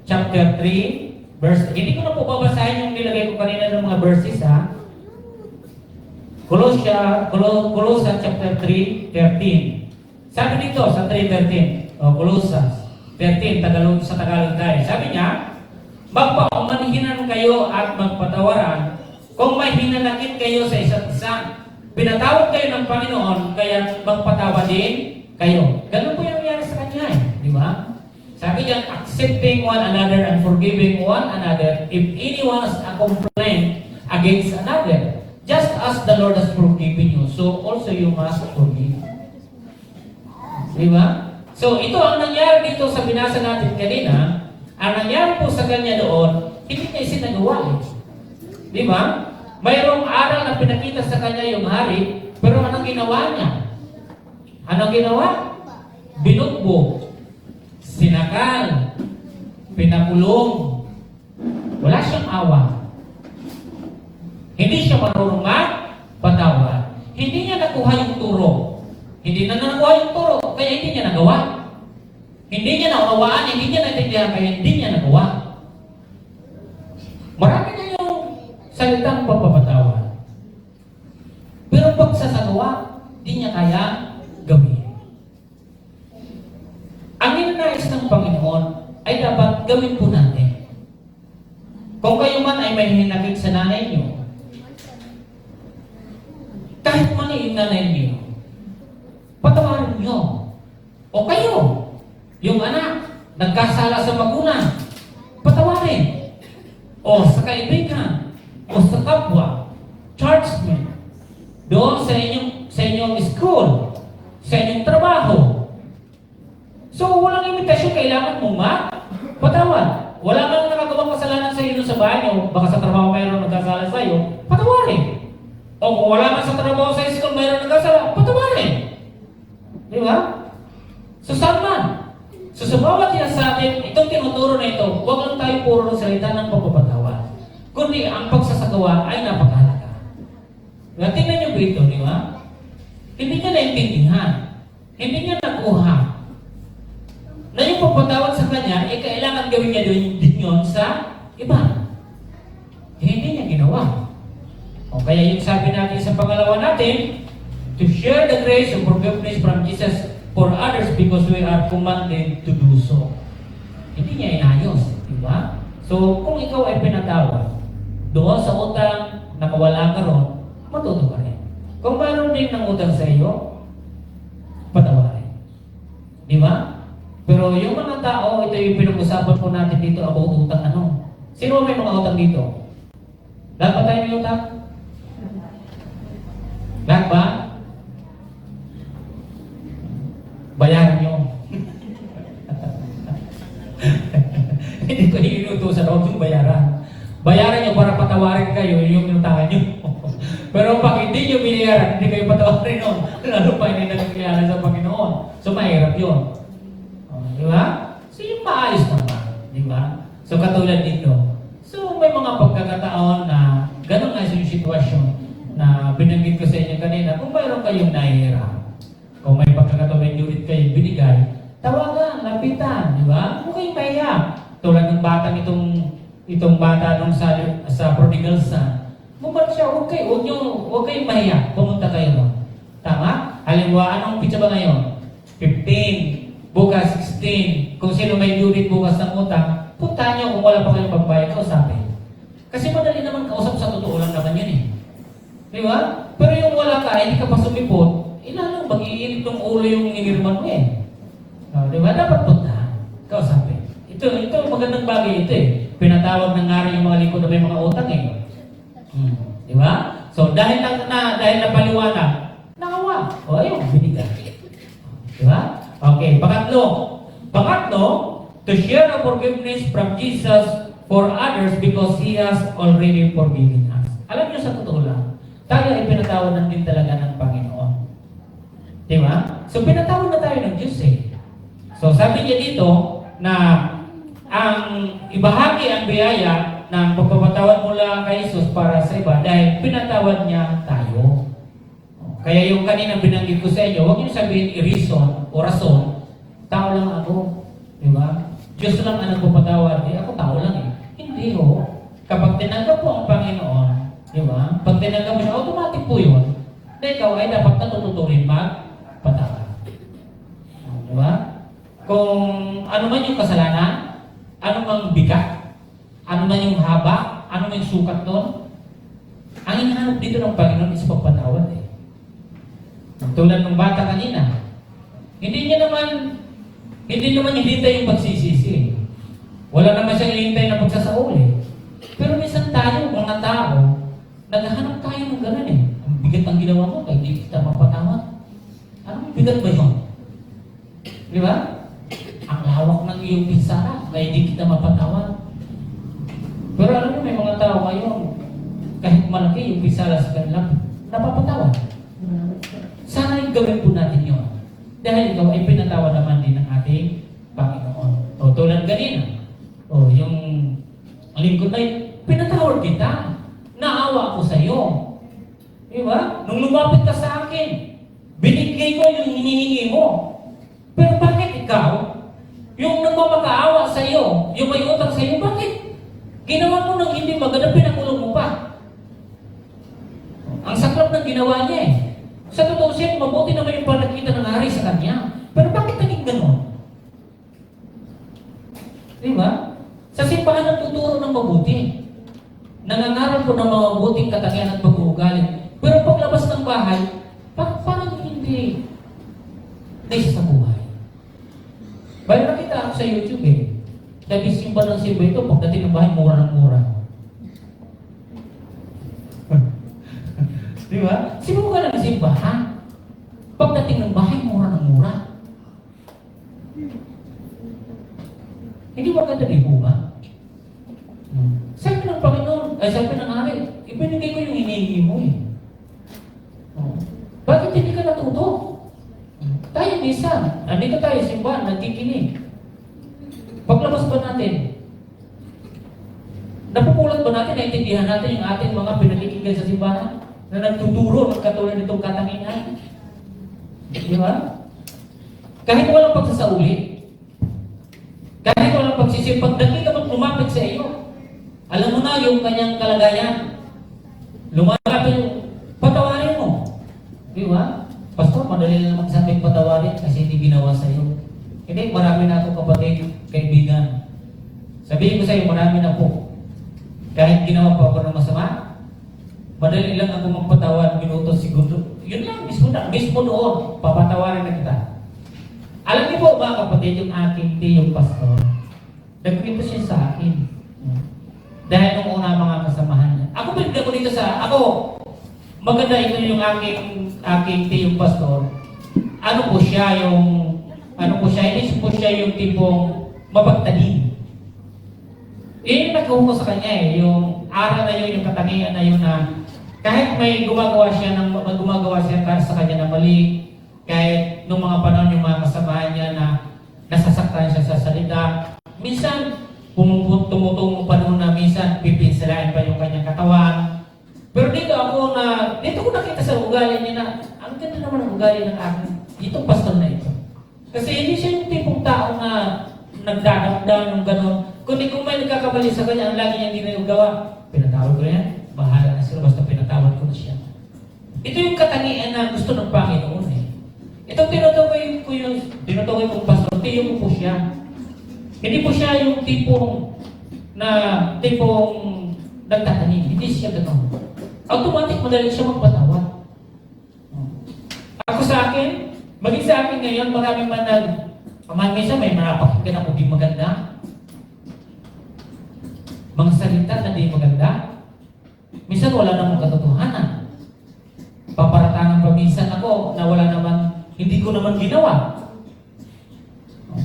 chapter 3, verse... Hindi ko na po babasahin yung nilagay ko kanina ng mga verses, ha? Colossians chapter 3, 13. Sabi dito sa 3:13, Colossians 13, sa Tagalog tayo. Sabi niya, magpaumanhinan kayo at magpatawaran kung may hinanakit kayo sa isa't isa. Pinatawad kayo ng Panginoon, kaya magpatawa din kayo. Ganun po yung nangyari sa kanya, di ba? Sabi niya, accepting one another and forgiving one another if anyone has a complaint against another. Just as the Lord has forgiven you, so also you must forgive. Di ba? So, ito ang nangyari dito sa binasa natin kanina. Ang nangyari po sa kanya doon, hindi niya isinagawa. Di ba? Mayroong aral na pinakita sa kanya yung hari, pero anong ginawa niya? Anong ginawa? Binugbog, sinakal, pinakulong. Wala siyang awa. Hindi siya marunong magpatawad. Hindi niya nakuha yung turo. Hindi na nakuha yung turo, kaya hindi niya nagawa. Hindi niya naunawaan, hindi niya naintindihan, kaya hindi niya nagawa. Marami na yung salitang pagpapatawad. Pero pag sasagawa, hindi niya kaya gawin. Ang ninanais ng Panginoon ay dapat gawin po natin. Kung kayo man ay may hinakit sa nanay niyo, kahit mali yung nanay niyo, patawarin niyo. O kayo, yung anak, nagkasala sa magulang, patawarin. O sa kaibigan, o sa kapwa, churchman, doon sa inyong school, sa inyong trabaho. So, walang imitasyon, kailangan mong patawad. Wala kang nakagawang kasalanan sa iyo sa bahay niyo, baka sa trabaho mayroon nagkasala sa iyo, patawarin. O kung wala man sa trabaho sa school, mayroon nagkasala, patawarin. Di ba? So, saan man? So, sa bawat yan sa atin, itong tinuturo na ito, huwag lang tayo puro ng salita ng pagpapatawa. Kundi ang pagsasagawa ay napakahalaga. Diba? Tingnan niyo dito, di ba? Hindi niya naintindihan. Hindi niya nakuha. Na yung pagpatawad sa kanya, kailangan gawin niya din yun sa iba. Hindi niya ginawa. O kaya yung sabi natin sa pangalawa natin, to share the grace of forgiveness from Jesus for others because we are commanded to do so. Hindi niya inayos, di ba? So, kung ikaw ay pinatawad, doon sa utang, nakawala ka ron, matuto ka rin. Kung mayroon din ng utang sa iyo, patawarin. Di ba? Pero yung mga tao, ito yung pinag-usapan po natin dito about utang ano. Sino may mga utang dito? Lahat ba tayo may utang? Lahat ba? Bayaran nyo. Hindi ko inutusan ako yung bayaran. Bayaran nyo para patawarin kayo yung inutangan nyo. Pero pag hindi nyo binayaran, hindi kayo patawarin nun. Lalo pa hindi nagkilala sa Panginoon. So mahirap yun. Di ba? So yung maayos naman. Di ba? So katulad dito. So may mga pagkakataon na ganun nga yung sitwasyon na binanggit ko sa inyo kanina. Kung mayroon kayong nahihirap, kung may pagkakataon ulit kayong binigay, tawagan, lapitan, di ba? Huwag kayong mahiya. Tulad ng batang itong bata nung sa prodigal son. Bumalik siya, huwag kayong mahiya. Pumunta kayo ron. Tama? Halimbawa, anong pizza ba ngayon? 15. bukas 16, kung sino may due date bukas ng utang, puntahan nyo kung wala pa kayong pagbayad, kausapin. Kasi madali naman kausap, sa totoo lang naman yun eh. Di ba? Pero yung wala ka, hindi ka pa sumipot, ilalong mag-iinit ng ulo yung inirman mo eh. Di ba? Dapat puntahan, kausapin. Ito magandang bagay ito eh. Pinatawag ng nga rin yung mga lingkod na may mga utang eh. Di ba? So dahil napaliwanag, nakawa. O ayun, binigay. Di ba? Okay, Pangatlo, to share the forgiveness from Jesus for others because He has already forgiven us. Alam niyo sa totoo lang, tayo ay pinatawad na din talaga ng Panginoon. Di ba? So pinatawad na tayo ng Diyos eh. So sabi niya dito na ang ibahagi ang biyaya ng pagpapatawad mula kay Jesus para sa iba dahil pinatawad niya tayo. Kaya yung kanina binanggit ko sa inyo, huwag niyo sabihin reason o rason, tao lang ako. Di ba? Diyos lang ang nagpapatawad. Ako tao lang eh. Hindi ho. Kapag tinanggap po ang Panginoon, di ba? Pag tinanggap mo siya, automatic po yun. Na ikaw ay dapat natututunin magpatawad. Di ba? Kung ano man yung kasalanan, ano mang bigat, ano man yung haba, ano man yung sukat doon, ang hinahanap dito ng Panginoon is pagpatawad eh. Tulad ng bata kanina, hindi naman hinihintay yung pagsisisi. Wala naman siyang hinihintay na pagsasauli. Pero minsan tayo, mga tao, naghahanap tayo ng gano'n eh. Ang bigat ang ginawa mo, kaya hindi kita mapatawad. Anong bigat ba yun? Di ba? Ang lawak ng iyong pinsara, kaya hindi kita mapatawad. Pero alam mo, may mga tao ngayon, kahit malaki yung pinsara sa kanila, napapatawad. Sana yung gawin po natin yun. Dahil ikaw ay pinatawad naman din ng ating Panginoon. O tulad ganina. O yung lingkod na yun, pinatawad kita. Naawa ako sa iyo. Di ba? Nung lumapit ka sa akin, binigay ko yung hinihingi mo. Pero bakit ikaw, yung nagmamakaawa sa iyo, yung may utang sa iyo, bakit? Ginawa mo ng hindi maganda, pinakulong mo pa. Ang saklap ng ginawa niya eh. Sa totoo siya, mabuti naman yung panakita ng hari sa kanya. Pero bakit naging ganon? Di ba? Sa simbahan nagtuturo ng mabuti. Nangangaral po ng mga mabuting katangian at pag-uugali. Pero paglabas ng bahay, parang hindi naisa sa buhay. Bayo nakita ako sa YouTube eh. Sabi simba ng simba ito, pagdating ng bahay, mura ng mura. Di ba? Sinubo ka ng simbahan. Pagdating ng bahay, mura ng mura. Hindi ba ganda di po ba? Sabi ng Panginoon, ay sabi ng hari, ibinigay ko yung hinihingi mo eh. Bakit hindi ka natuto? Tayo minsan, nandito tayo simbahan, nagkikinig. Paglabas ba natin? Napupulat ba natin, naintindihan natin yung ating mga pinagkikigan sa simbahan? Na nagtuturo ng katulad nitong katangian. Di ba? Kahit walang pagsasauli, kahit walang pagsisip, pag nakita mo lumapit sa iyo, alam mo na yung kanyang kalagayan. Lumalapit yung patawarin mo. Di ba? Pastor, madali na naman sabing patawarin kasi hindi ginawa sa iyo. Hindi, marami na ako kapatid, kaibigan. Sabihin ko sa iyo, marami na po. Kahit ginawa pa ako ng masama, madali lang ako magpatawad, minuto, segundo. Yun lang, mismo doon, papatawarin na kita. Alam niyo po mga kapatid, yung aking tiyong pastor, nagkwento siya sa akin. Dahil nung una mga kasamahan niya. Ako pinagda ko dito maganda ito yung aking tiyong pastor. Hindi po siya yung tipong mapagtalin. Yun yung nagkuho sa kanya eh, yung aral na yun, yung katangian na yun na kahit may gumagawa siya sa kanya na mali, kahit nung mga panahon yung mga kasamahan niya na nasasaktan siya sa salita, minsan tumutungo pa noon na minsan pipinsalain pa yung kanyang katawan. Pero dito ko nakita sa ugali niya na ang ganda naman ang ugali ng aking itong pastor na ito. Kasi hindi siya yung tipong tao na nagdadamdam yung gano'n. Kundi kung may nagkakabali sa kanya, ang lagi niyang ginagawa, pinatawad ko na yan, bahala na sila, basta pinatawad ko na siya. Ito yung katangian na gusto ng Panginoon eh. Ito tinutukoy kong pastor, siya. Hindi po siya yung tipong nagtatanim. Hindi siya gano'n. Automatic madali siya magpatawad. Ako sa akin, maging sa akin ngayon, maraming minsan may napakinggan ako di maganda. Mga salita na di maganda. Minsan wala namang katotohanan. Paparatangan pa minsan ako na wala naman, hindi ko naman ginawa.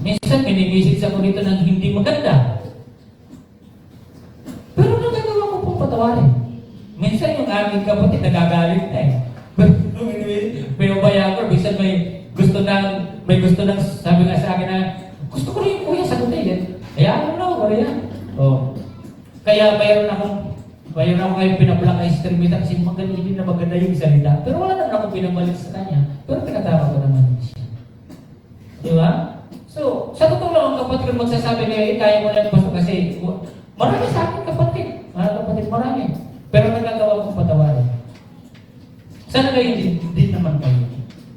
Minsan minimisig ako dito ng hindi maganda. Pero nagagawa ko pong patawarin. Minsan yung aking kapatid nagagalit na eh. Pinubaya ko, minsan may gusto nang sabi nga sa akin na gusto ko rin yung kuya sagutin eh. Kaya wala yan. Kaya mayroon akong ngayon pinablock ay streamita kasi hindi na maganda yung salita. Pero wala naman akong pinabalik sa kanya. Pero tinatawa ko naman siya. Di ba? So, sa totoo lang ang kapatid ko magsasabi na kaya mo lang pasok kasi marami sa akin kapatid. Marami. Pero nagagawa kong patawarin. Sana kayo din naman kayo.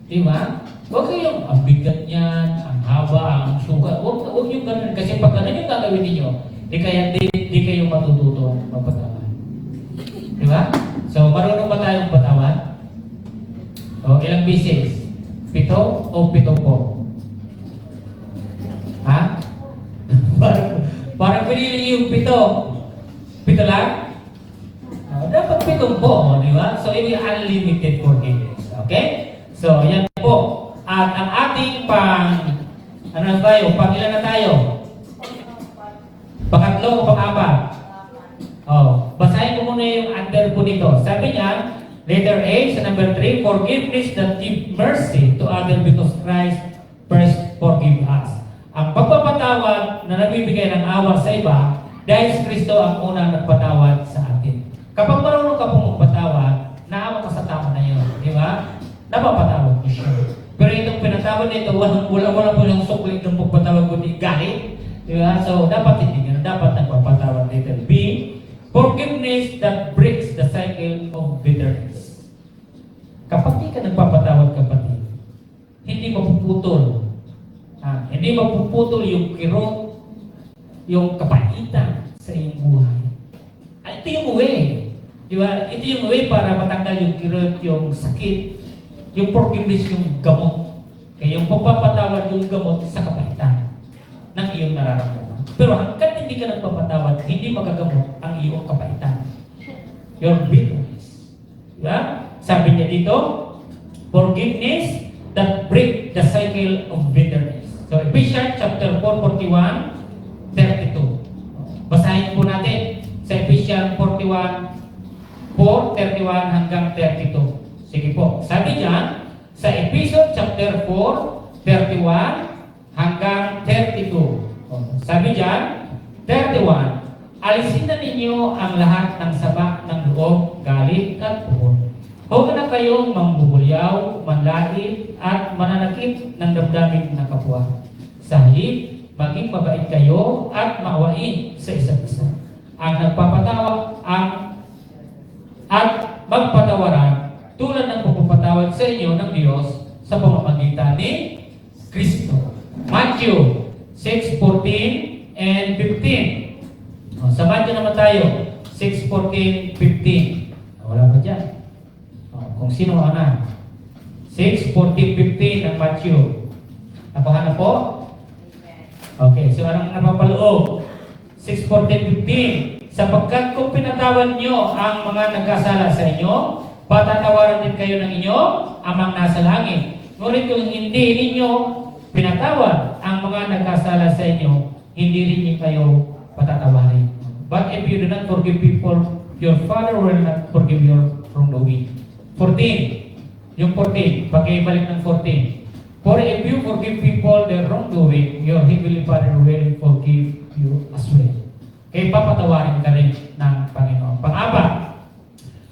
Di ba? Huwag kayong ang bigat niyan, ang haba, ang suka. Huwag yung ganun. Kasi pag ganun yung gagawin ninyo, di kayo matututo magpatawad. Di ba? So, marunong ba tayong patawad? Ilang beses? 7 o 7 po? Ha? Parang pinili yung 7. 7 lang? Dapat 7 po, di ba? So, it will unlimited forgiveness. Okay? So, yan po. At ang ating ilan na tayo? Pangatlo o pang-apat? Basahin ko muna yung under po nito. Sabi niya, letter A, sa number 3, forgiveness that give mercy to others because Christ first forgive us. Ang pagpapatawad na nabibigay ng awa sa iba, dahil si Kristo ang unang nagpatawad sa atin. Kapag marunong ka pong magpatawad, naawa ka sa tao na yun. Di ba? Napapatawad ko siya. Pero itong pinatawad nito, wala po yung sukli ng pagpatawad ko ni galit. Di ba? So, dapat hindi ganun. Dapat nagpapatawad letter B, forgiveness that breaks the cycle of bitterness. Kapag di ka nagpapatawad, kapatid, hindi mapuputol. Hindi mapuputol yung kirot, yung kapaitan sa iyong buhay. Ito yung way. Di ba? Ito yung way para matanggal yung kirot, yung sakit, yung forgiveness, yung gamot. Kaya yung pagpapatawad, yung gamot sa kapaitan ng iyong nararamdaman. Pero hanggat hindi ka nagpapatawad, hindi magagamot ang iyong kapaitan. Your bitterness. Diba? Sabi niya dito, forgiveness that break the cycle of bitterness. So, Ephesians chapter 4, 41, 32. Basahin po natin sa Ephesians 41, 4:31 hanggang 32. Sige po. Sabi niya, sa Ephesians chapter 4, 31 hanggang 32. Sabi diyan, 31, alisin na ninyo ang lahat ng sama ng loob, galit at puot. Huwag na kayong mambubulyaw, manlait at mananakit ng damdamin ng kapwa. Sahid, maging mabait kayo at maawain sa isa't isa. Ang nagpapatawa at magpatawaran tulad ng pagpapatawad sa inyo ng Diyos sa pamamagitan ni Kristo. Matthew 6:14 and 15. Sa Matthew naman tayo, 6:14, 15. Wala pa dyan. Kung sino na. 6:14, 15 ng Matthew. Napahanap po? Okay, so anong napapaloob? 6:14, 15. Sapagkat kung pinatawad nyo ang mga nagkasala sa inyo, patatawaran din kayo ng inyong amang nasa langit. Ngunit kung hindi ninyo pinatawad ang mga nagkasala sa inyo, hindi rin niyo kayo patatawarin. But if you do not forgive people, your Father will not forgive your wrongdoing. 14. Yung 14. Pag-ibalik ng 14. For if you forgive people their wrongdoing, your Heavenly Father will forgive you as well. Kaya papatawarin ka rin ng Panginoon. Pang-apat,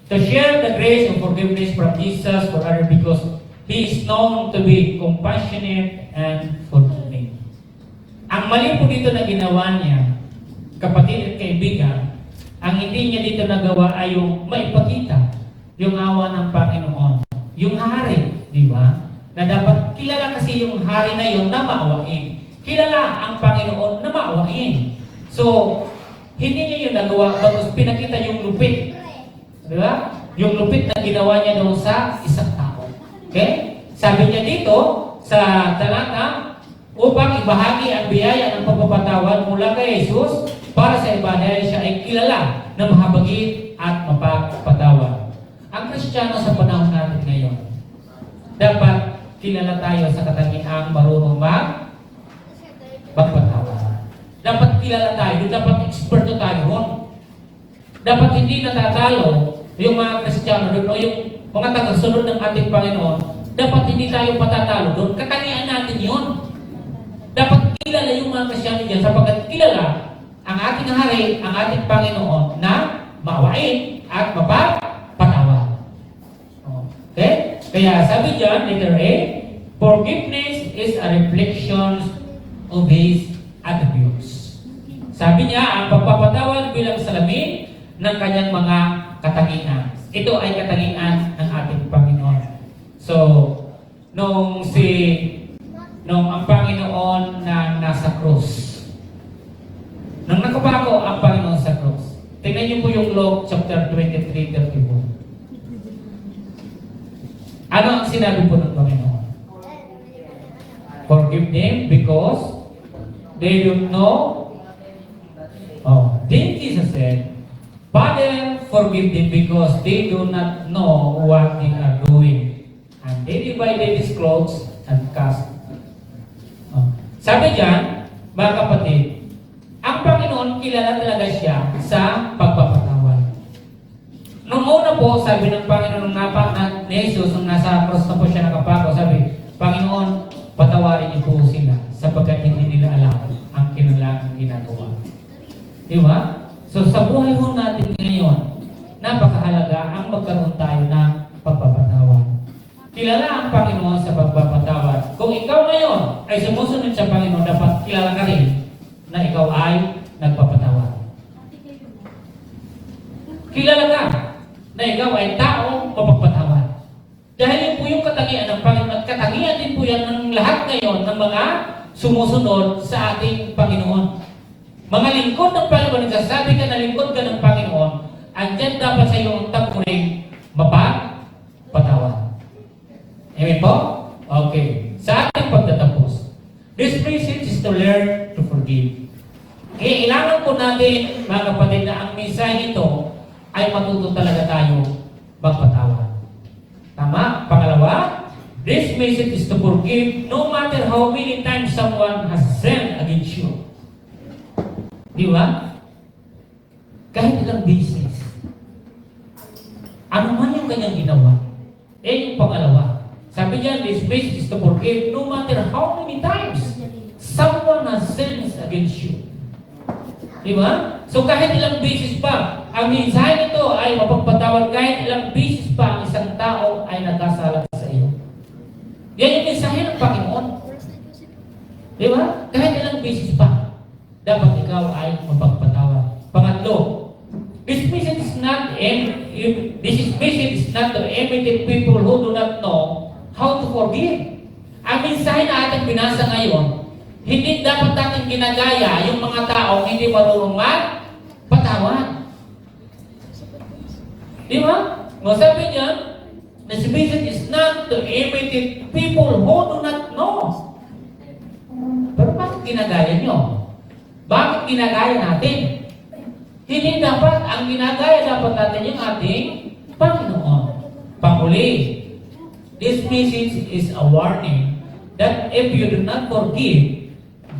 to share the grace of forgiveness from Jesus for others because He is known to be compassionate and forgiving. Ang mali po dito na ginawa niya, kapatid at kaibigan, ang hindi niya dito nagawa ay yung maipakita yung awa ng Panginoon. Yung hari, di ba? Na dapat kilala kasi yung hari na yun na maawain. kilala ang Panginoon na maawain. So, hindi niya yun nagawa, tapos pinakita yung lupit. Di ba? Yung lupit na ginawa niya doon sa isang tao. Okay? Sabi niya dito, sa talata, upang ibahagi ang biyaya ng pagpapatawad mula kay Jesus, para sa iba dahil siya ay kilala na mahabagin at mapagpatawad. Ang Kristiyano sa panahon natin ngayon, dapat kilala tayo sa katangiang marunong magpatawad. Dapat kilala tayo, dapat eksperto tayo ron. Dapat hindi natatalo yung mga Kristiyano doon o yung mga tagasunod ng ating Panginoon. Dapat hindi tayo patatalo doon. Katangian natin yun. Dapat kilala yung mga Kristiyano dyan sapagkat kilala ang ating hari, ang ating Panginoon na maawain at mapagpatawad. Okay? Kaya sabi dyan, letter A, forgiveness is a reflection of His attributes. Sabi niya, ang pagpapatawad bilang salamin ng kanyang mga katangian. Ito ay katangian ng ating Panginoon. So, nung ang Panginoon na nasa krus, nung nakapako ang Panginoon sa krus, tingnan niyo po yung Luke chapter 23:34. Ano ang sinabi po ng Panginoon? Forgive them because they don't know. Then Jesus said, Father, forgive them because they do not know what they are doing. And they divided his clothes and cast. Sabi dyan, mga kapatid, ang Panginoon kilala talaga siya sa pagpapatawad. Nung una po, sabi ng Panginoon ni Jesus, nung nasa cross na po siya nakapako, sabi, Panginoon, patawarin niyo po sila sapagkat hindi nila alam ang kinalagang ginagawa. Di ba? So sa buhay ho natin ngayon, napakahalaga ang magkaroon tayo ng pagpapatawad. Kilala ang Panginoon sa pagpapatawad. Kung ikaw ngayon ay sumusunod sa Panginoon, dapat kilala ka rin na ikaw ay nagpapatawad. Kilala ka na ikaw ay taong mapagpatawad. Dahil yun po yung katangian ng Panginoon at katangian din po yan ng lahat ngayon ng mga sumusunod sa ating Panginoon. Mga lingkod ng Panginoon, nagsasabi ka na lingkod ka ng Panginoon, andyan dapat sa iyo ang tapuring mapagpatawad. Amen po? Okay. Sa ating pagtatapos, this message is to learn to forgive. Kaya kailangan po natin, mga kapatid, na ang mensahe ito ay matuto talaga tayo magpatawad. Tama? Pangalawa, this message is to forgive no matter how many times someone has sinned against you. Di ba? Kahit ilang beses. Ano man yung kanyang ginawa, yung pangalawa. Sabi niya, this message is to forgive no matter how many times someone has sinned against you. Di ba? So kahit ilang beses pa, ang mensahe nito ay mapagpatawad kahit ilang beses pa ang isang tao ay nagkasala sa iyo. Yan yung mensahe ng Panginoon. Di ba? Kahit ilang beses pa, dapat ikaw ay mapagpatawad. Pangatlo, this message is not to imitate people who do not know how to forgive. Ang mensahe na ating binasa ngayon, hindi dapat natin ginagaya yung mga taong hindi marunong magpatawad. Di ba? Masabi niya, this message is not to imitate people who do not know. Pero bakit ginagaya nyo? Bakit ginagaya natin? Hindi dapat, ang ginagaya dapat natin yung ating Panginoon. Panghuli, this message is a warning that if you do not forgive,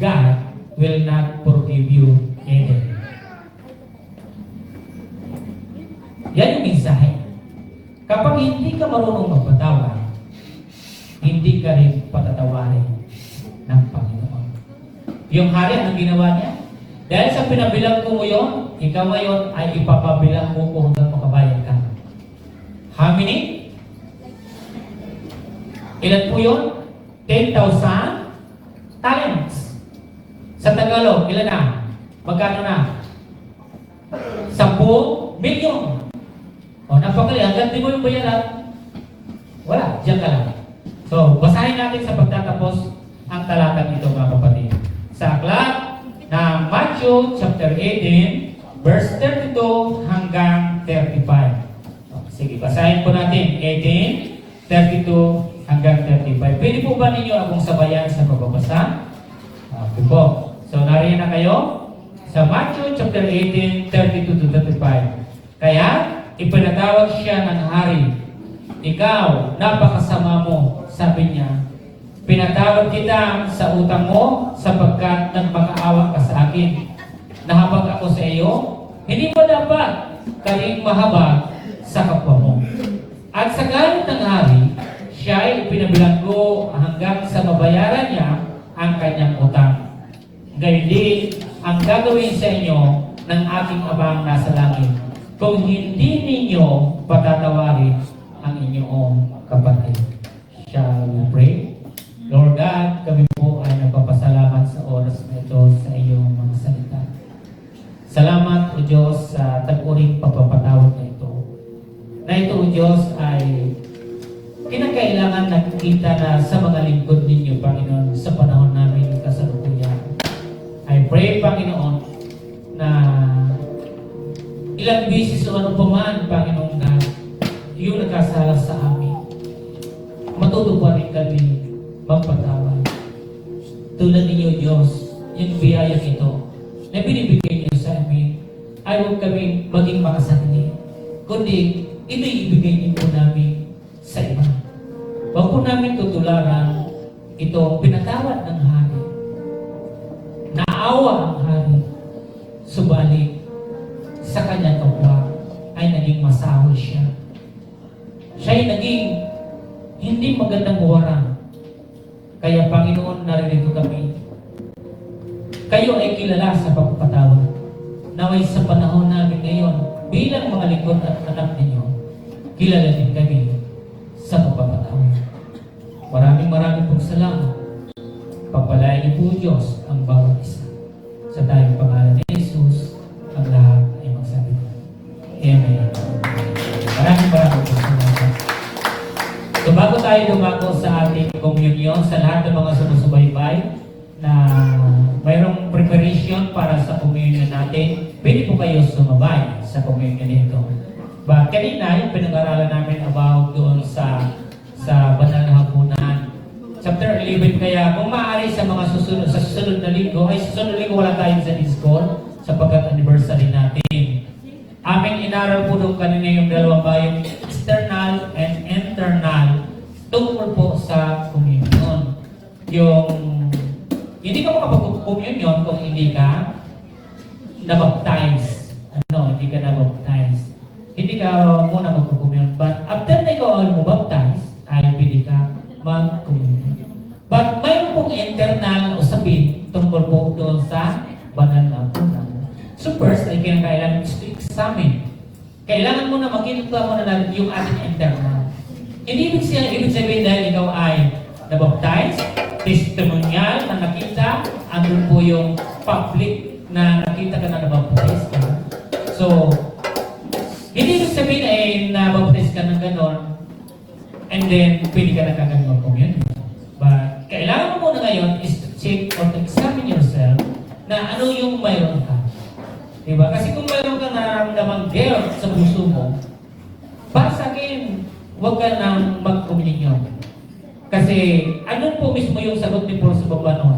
God will not forgive you either. Yan yung mensahe. Kapag hindi ka marunong magpatawad, hindi ka rin patatawarin ng Panginoon. Yung hari, anong ginawa niya? Dahil sa pinabilang ko mo yun, ikaw ngayon ay ipapabilang mo kung hanggang makabayad ka. How many? Ilan po yun? 10,000 talents. Sa Tagalog, ilan na? Magkano na? 10 milyon. O, napakali. Hanggang di mo yung bayaran, wala. Diyan ka lang. So, basahin natin sa pagtatapos ang talatang ito, mga kapatid. sa aklat ng Matthew chapter 18, verse 32 hanggang 35. Sige, basahin po natin. 18, 32 hanggang 35. Pwede po ba ninyo akong sabayan sa pagbabasa? Okay po. So, nariyan na kayo sa Matthew chapter 18, 32 to 35. Kaya, ipinatawag siya ng hari. Ikaw, napakasama mo, sabi niya. Pinatawad kita sa utang mo sapagkat nagmakaawa ka sa akin. Nahabag ako sa iyo, hindi mo dapat kaling mahabag sa kapwa mo. At sa galit ng hari, siya ay ipinabilanggo hanggang sa mabayaran niya ang kanyang utang. Gayon din ang gagawin sa inyo ng aking Amang nasa langit kung hindi ninyo patatawarin ang inyong kapatid. Shall we pray? Lord God, kami po ay nagpapasalamat sa oras na ito sa iyong mga salita. Salamat, O Diyos, sa tag-uring pagpapatawad na ito. Na ito, O Diyos, ay kinakailangan nakikita na sa mga lingkod ninyo, Panginoon, sa panahon namin kasalukuyan. I pray, Panginoon, na ilang bisis o ano pa man, Panginoon God, yung nagkasala sa amin, matuto pa rin kami magpatawad. Tulad ninyo, Diyos, yung biyayang ito na binibigay niyo sa amin, ay huwag kami maging makasarili, kundi ibigay niyo po namin sa iba. Huwag po namin tutularan itong pinatawad ng hari. Naawa ang hari, subalit sa kanyang kapwa ay naging masahol siya. Siya ay naging hindi magandang buwarang. Kaya Panginoon, naririnig kami. Kayo ay kilala sa pagpapatawad. Naway sa panahon namin ngayon, bilang mga lingkod at anak ninyo, kilala din kami sa pagpapatawad. Maraming pong salamat. Pagpalain niyo po, Diyos, ang bawat isa. Sa tayong pangalan ni Jesus, ang lahat ay magsabi. Amen. Maraming po salamat. So bago tayo dumako sa ating communion, sa lahat ng mga sumusubaybay na mayroong preparation para sa communion natin, pwede po kayo sumabay sa communion nito. But kanina, yung pinag-aralan namin about doon sa banal na hapunan. Chapter 11, kaya kung maaari sa mga susunod na linggo, ay susunod na linggo wala tayo sa Discord sapagkat anniversary natin. Aming inaral po doon kanina yung dalawang bayang external and internal tungkol po sa communion. Yung hindi ka makapag-communion kung hindi ka nabaptize. Hindi ka nabaptize. Hindi ka muna mag-communion. But after na ikaw ay mabaptize, ay pwede ka mag-communion. But mayroon pong internal usapin tungkol po doon sa banal na hapunan. So first, ay kailangan to examine. Kailangan mo na makita mo na yung ating internal. Hindi ibig sabihin dahil ikaw ay nabaptize, testimonial na nakita, andun po yung public na nakita ka na nabaptize ka. So, hindi ibig sabihin ay nabaptize ka ng ganon, and then pwede ka na kagad mag-communion. But, kailangan mo muna ngayon is to check or to examine yourself na ano yung mayroon ka. Diba? Kasi kung mayroon ka nararamdamang guilt sa puso mo, para sa akin, huwag ka nang mag-communion. Kasi, ano po mismo yung sagot ni Paul sa baba noon?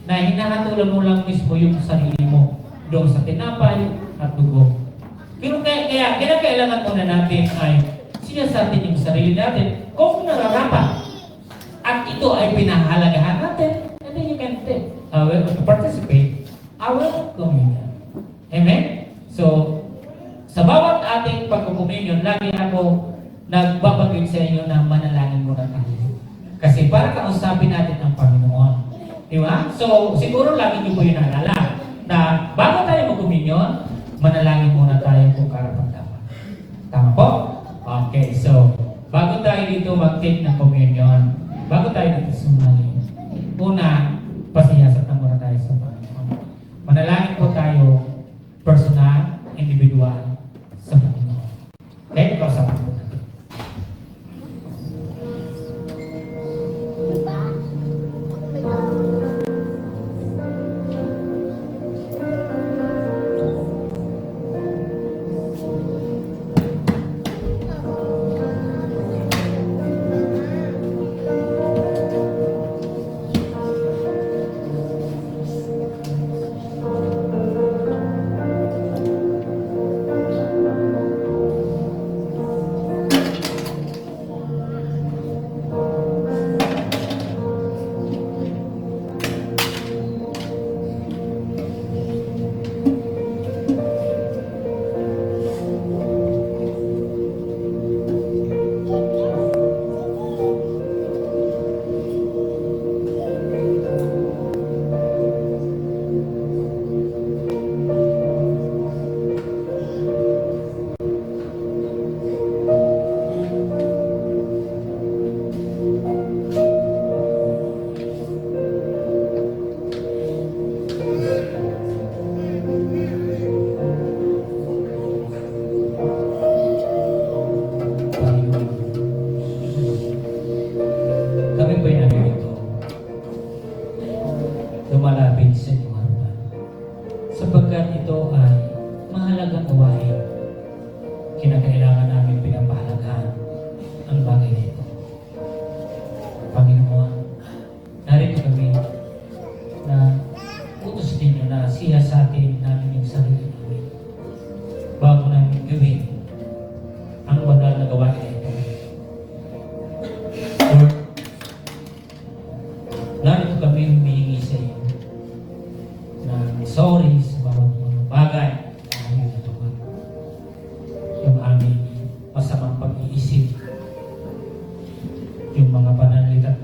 Na hinahatulan mo lang mismo yung sarili mo doon sa tinapay at dugo. Pero kaya kailangan muna natin ay sinasabi yung sarili natin kung nararapat. At ito ay pinahalagahan natin, and then you can take, to participate, our communion. Amen? So, sa bawat ating pagkukuminyon, lagi ako nagbabagay sa inyo na manalangin muna tayo. Kasi para kausapin natin ang Panginoon. Di ba? So, siguro lagi niyo po yung naalala na bago tayo magkuminyon, manalangin muna tayo kung karapat-dapat. Tama po? Okay, so, bago tayo dito mag-take ng communion, bago tayo dito sumali, una, pasiyasat na muna tayo sa Panginoon. Manalangin po tayo, personal, individual, sa Panginoon. Okay, kausapan po natin.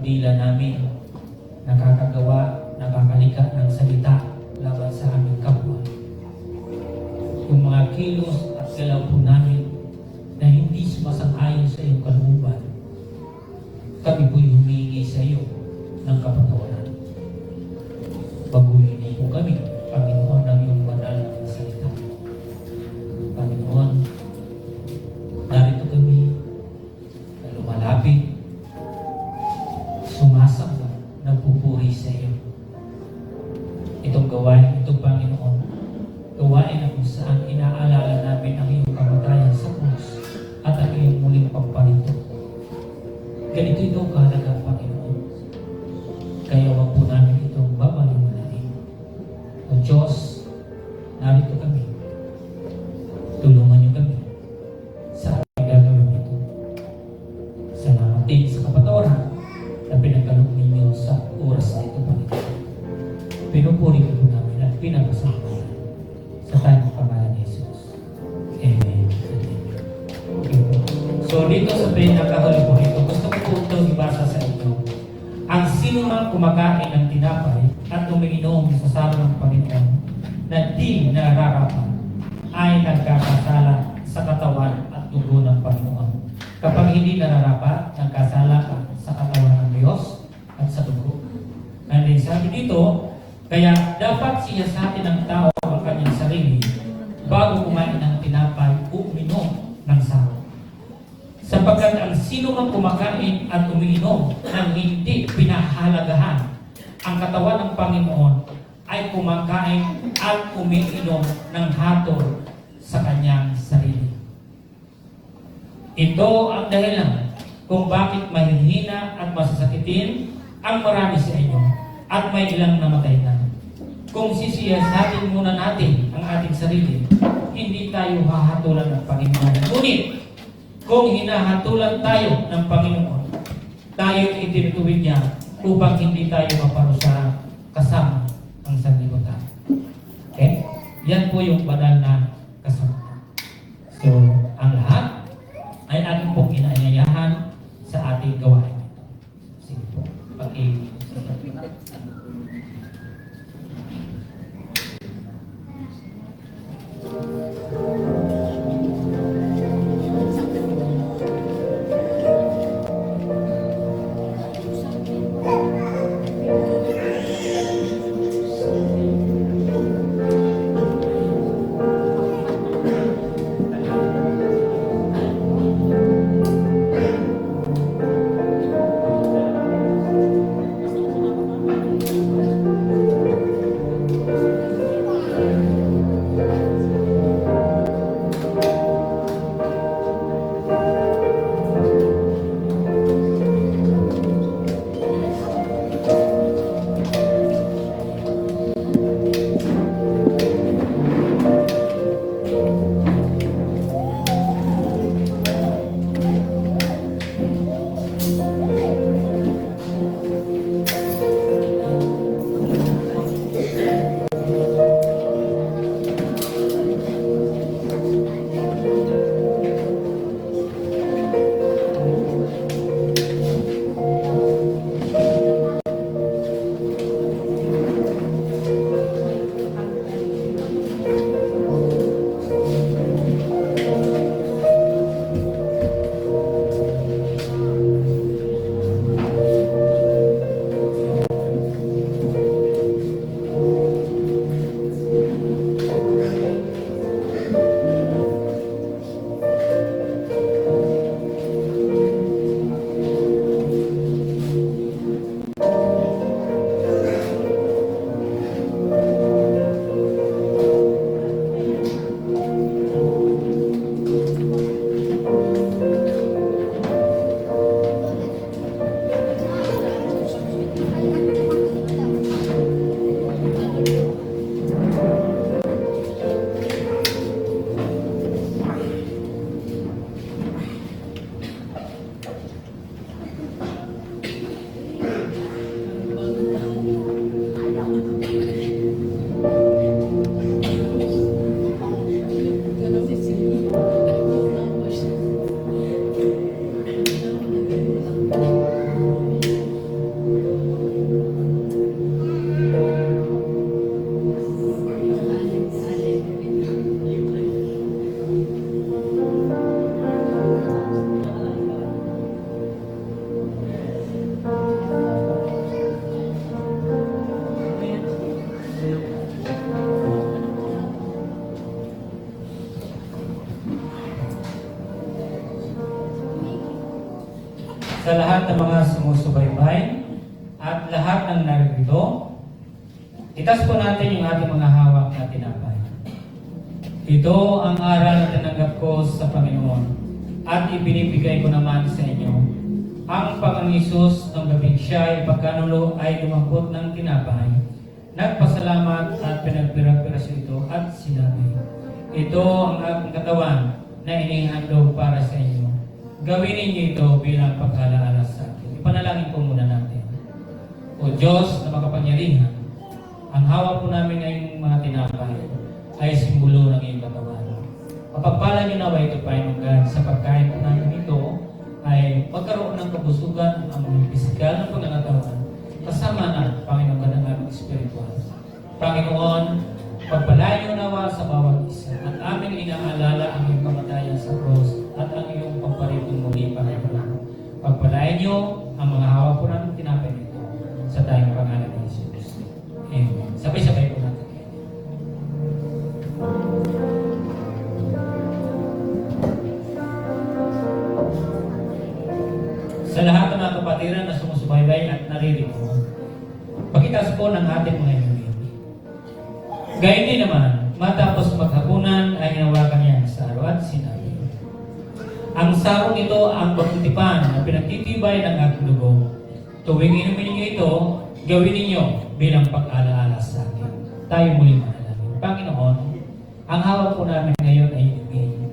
dila namin, nakakagawa, nakakalika ng salita laban sa aming kapwa. Yung mga kilos at galaw po namin na hindi sumasang-ayon sa iyong kalooban, kami po'y humingi sa iyo ng kapatawaran. Baguhin niyo po kami, Panginoon, ng iyong banal na salita. Panginoon, narito kami na lumalapit, sumasamba, nagpupuri sa iyo. Itong gawain ito, Panginoon, gawain na kung saan inaalala namin ang iyong kamatayan sa krus at ang iyong muling pagparito. Ganito ito kahalaga, Panginoon. Kaya wag po namin itong babaliwalain. O Diyos, narito kami. Tulungan niyo kami sa ating gagawin ito. Salamat din sa kapatawaran na pinagkaloob ninyo sa oras na ito, Panginoon. Pinupuri ko po namin at pinagpasalamat sa tayong pangalan ni Jesus. Amen. Okay. So dito sa pinakahuli po ito, gusto ko po itong ibasa sa inyo. Ang sino mang kumakain ng tinapay at umiinom sa salo ng Panginoon na di nararapat ay nagkakasala sa katawan at dugo ng Panginoon. Kapag hindi nararapat, nagkasala ka sa katawan ng Diyos at sa dugo. And then sabi dito, kaya dapat siyasatin ng tao ang kanyang sarili bago kumain ng tinapay o uminom ng salo. Sapagkat ang sino mang kumakain at umiinom ng hindi pinahalagahan ang katawan ng Panginoon ay kumakain at umiinom ng hatol sa kanyang sarili. Ito ang dahilan kung bakit mahihina at masasakitin ang marami sa inyo at may ilang namatay na. Kung sisiyasatin muna natin ang ating sarili, hindi tayo hahatulan ng Panginoon. Ngunit, kung hinahatulan tayo ng Panginoon, tayo itinutuwid niya upang hindi tayo maparusa kasama ang sanlibutan. Okay? Yan po yung banal na kasama. So, ang lahat ay ating pong inaanyayahan sa ating gawain. Sige po. sa lahat ng mga sumusubaybay at lahat ng narito. Itas po natin yung ating mga hawak na tinapay. Ito ang aral na tinanggap ko sa Panginoon at ibinibigay ko naman sa inyo. Ang Panginoon ng gabing siya ay pagkanulo ay lumambot ng tinapay. Nagpasalamat at pinagpira-piraso ito at sinabi, ito ang aking katawan na inihandog para sa inyo. Gawin ninyo ito bilang pag-alaala sa akin. Ipanalangin po muna natin. O Diyos na makapangyarihan, ang hawak po namin ngayong mga tinapay ay simbolo ng iyong katawan. Mapagpala niyo nawa ito, Panginoon God, sa pagkain po namin ito ay magkaroon ng kabusugan ang mga pisikal na pangangatawan kasama na, Panginoon God, ang aming spiritual. Panginoon, pagpalain niyo nawa sa bawat isa at aming inaalala ang iyong kamatayan sa cross at ang iyong pagparitong muli, Panginoon. Pagpalain niyo ang mga hawak po namin tinapay nito sa tayong pangalan ni Jesus. Amen. Sabay-sabay po natin. Sa lahat ng mga kapatiran na sumusubaybay at naririto, pagkitas po ng ating mga inumin. Gayun din naman, matapos maghapunan ay hinawakan niya ang saro at sinabi, ang sarong ito ang pagtitipan na pinagtitibay ng aking dugo. Tuwing inumin ninyo ito, gawin ninyo bilang pag-alaala sa akin. Tayo muli manalangin. Panginoon, ang hawak po namin ngayon ay inumin.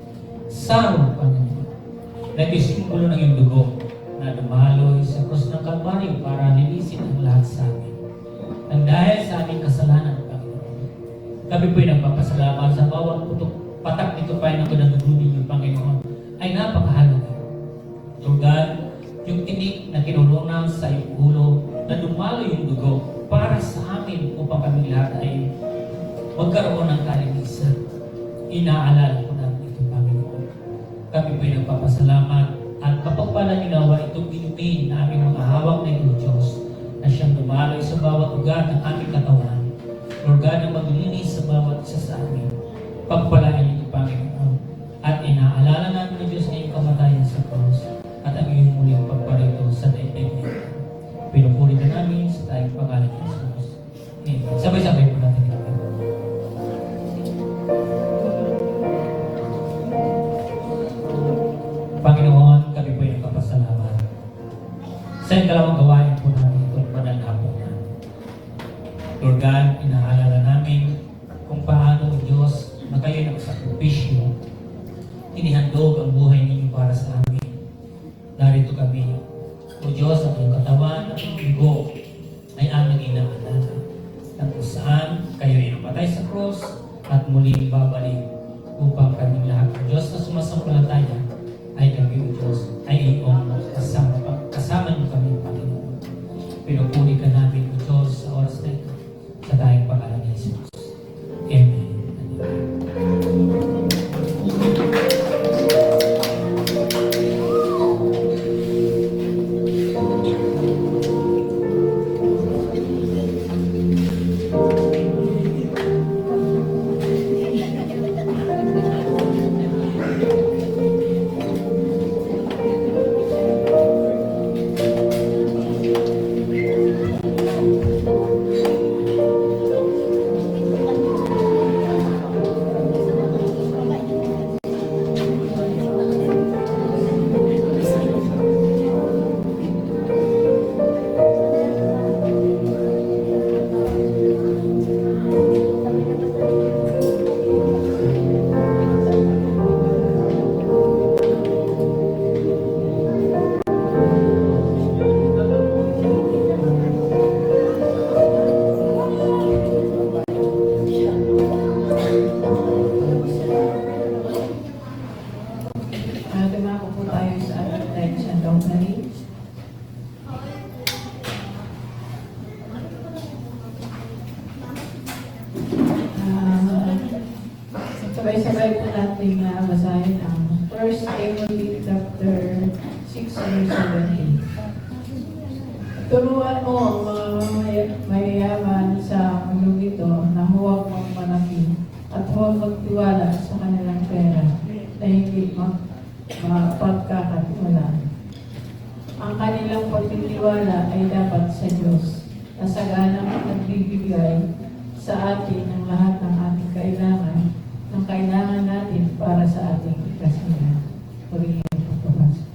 Sarong, Panginoon, nagisimulo ng iyong dugo na dumaloy sa krus ng Kalbaryo para linisin ang lahat sa amin. Nang dahil sa aming kasalanan, Panginoon, kami po'y nagpapasalamat sa bawat putok patak nito pa ng dugo ninyo, Panginoon, ay napakahalaga. Lord God, yung tinik na kinulungan sa iyong ulo na dumalo yung dugo para sa amin upang kami lahat ay magkaroon ng kalinisan. Inaalala ko namin ito, Panginoon. Kami po'y nagpapasalamat at kapagpala ninawa itong inumin na aming mga hawak na ito, Diyos, na siyang dumaloy sa bawat ugat ng aming katawan. Lord God, na maglinis sa bawat isa sa amin. Pagpalain ito, Panginoon. At inaalala namin ng Diyos na iyong kamatayan sa cross at ang iyong muling pagparito sa daigdig nito. Pinupuri ka namin sa tayong pangalan ng Jesus. Amen. Sabay-sabay po natin ito. Panginoon, kami po yung kapasalamat. Sa ikalawang gawain po namin itong banal na hapunan. Lord God, inaalala namin kung paano o Diyos na kayo nagsakripisyo, inihandog ang buhay ninyo para sa amin. Narito kami, o Diyos, ang iyong katawan at ang dugo ay aming inaalala. Na kung saan kayo ay napatay sa cross at muling babalik upang kaming lahat ng Diyos na sumasampalataya ay kami, o Diyos, ay iyong kasama niyo kami, Panginoon. Pinupuri ka namin, o Diyos, sa oras na ito, sa tayong pangalan ni Jesus. Amen. Sabay-sabay po natin basahin ang 1 Timothy chapter 6 verse 17. Turuan mo ang mga mayayaman sa mundo ito na huwag mong manaki at huwag magtiwala sa kanilang pera na hindi mapagkakatiwalaan. Ang kanilang pagtitiwala ay dapat sa Diyos na saganang nagbibigay sa atin ng lahat ng ating kailangan natin para sa ating kasiyahan. Purihin ang pagpapasok.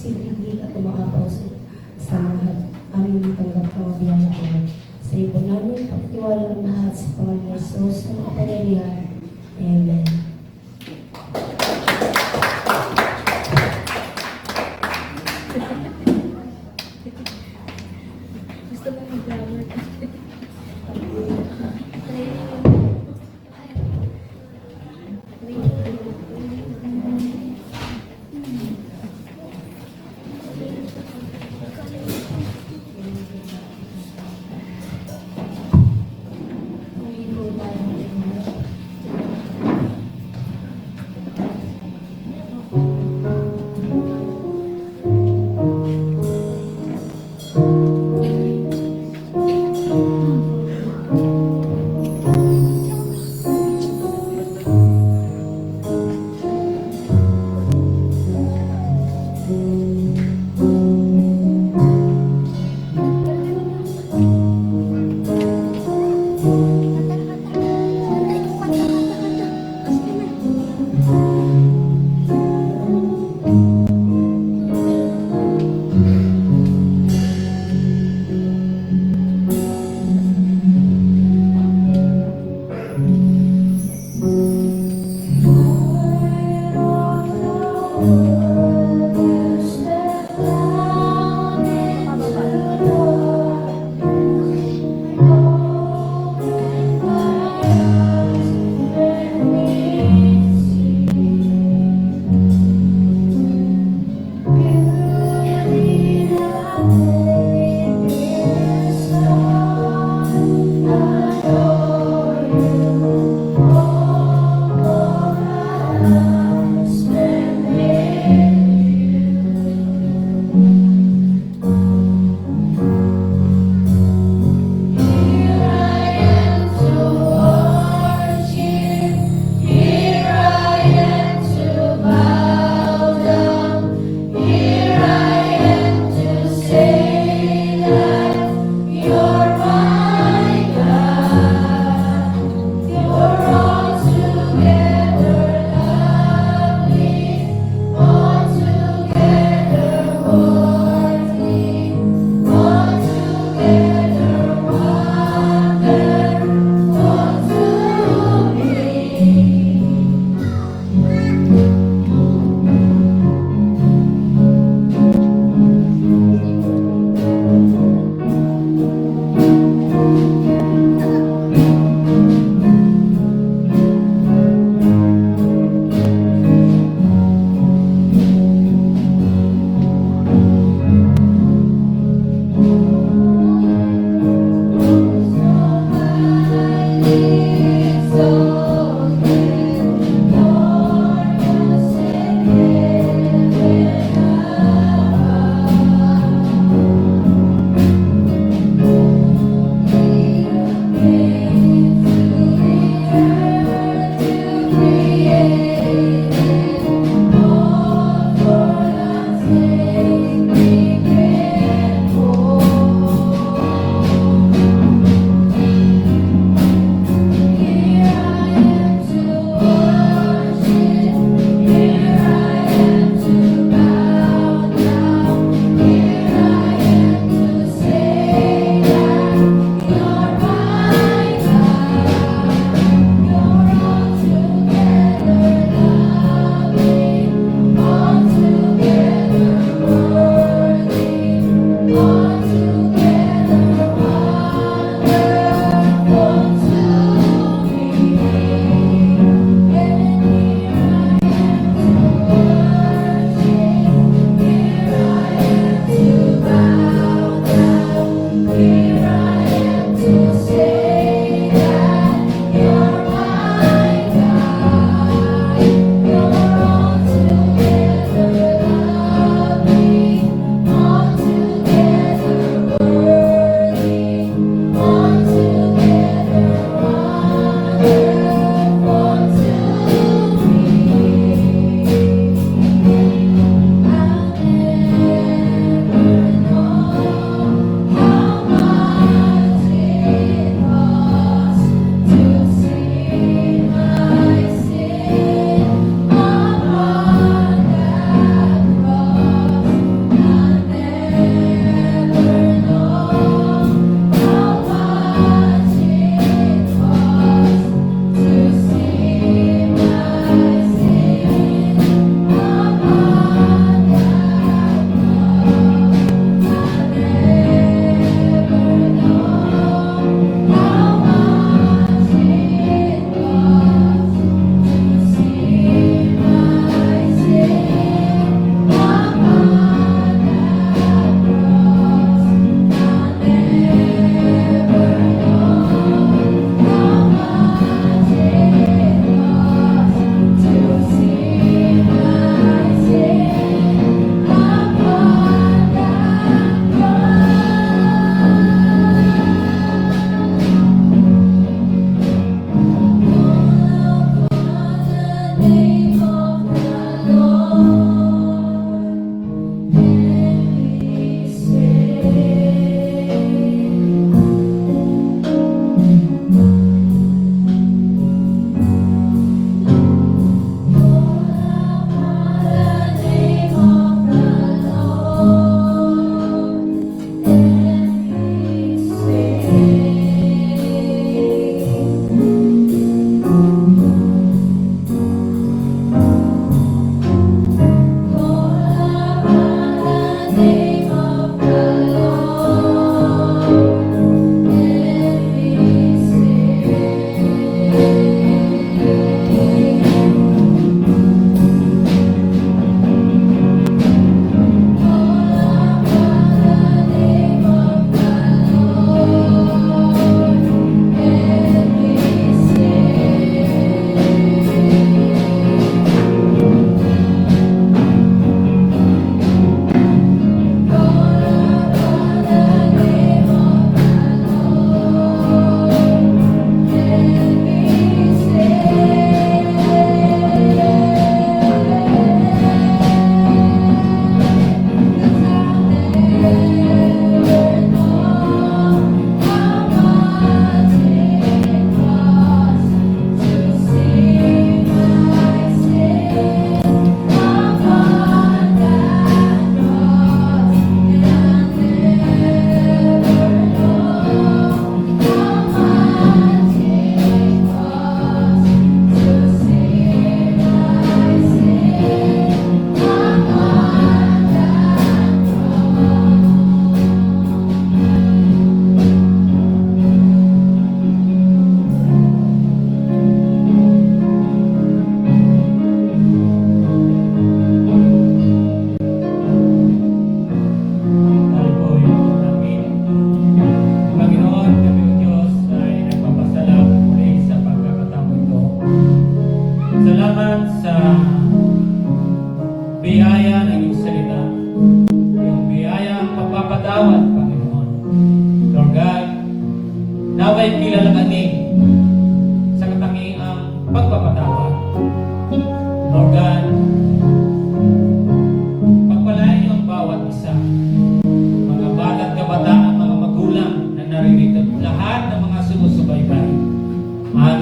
siniglig at umaapaw sa lahat. Aming tanggap ang biyaya ko. Sa ipon namin, pagtiwala ng lahat sa Panginoon Jesus na makapangyarihan. Amen. Gusto mo mag-flower? You're my God.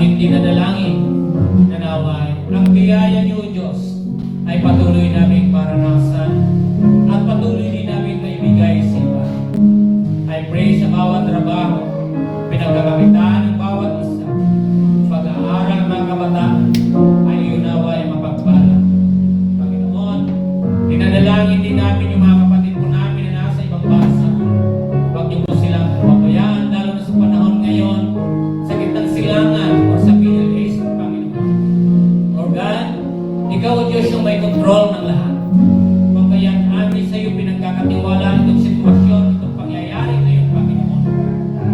aming dinadalangin na naway ang biyaya niyo, Diyos, ay patuloy naming maranasan at patuloy din namin maibigay sa iba. I pray sa bawat trabaho, pinagkakakitaan ng bawat isa, pag-aaral ng mga kabataan, ay iunawa ay mapagpala. Panginoon, dinadalangin din namin yung mga kapatid po namin na nasa ibang bansa. Huwag niyo po silang pabayaan, lalo na sa panahon ngayon, sa gitnang silangan o sa Middle East, Panginoon. Lord God, Ikaw, O Diyos, yung may control ng lahat. Kung kaya amin sa iyo pinagkakatiwala itong sitwasyon, itong pangyayari ngayon, Panginoon.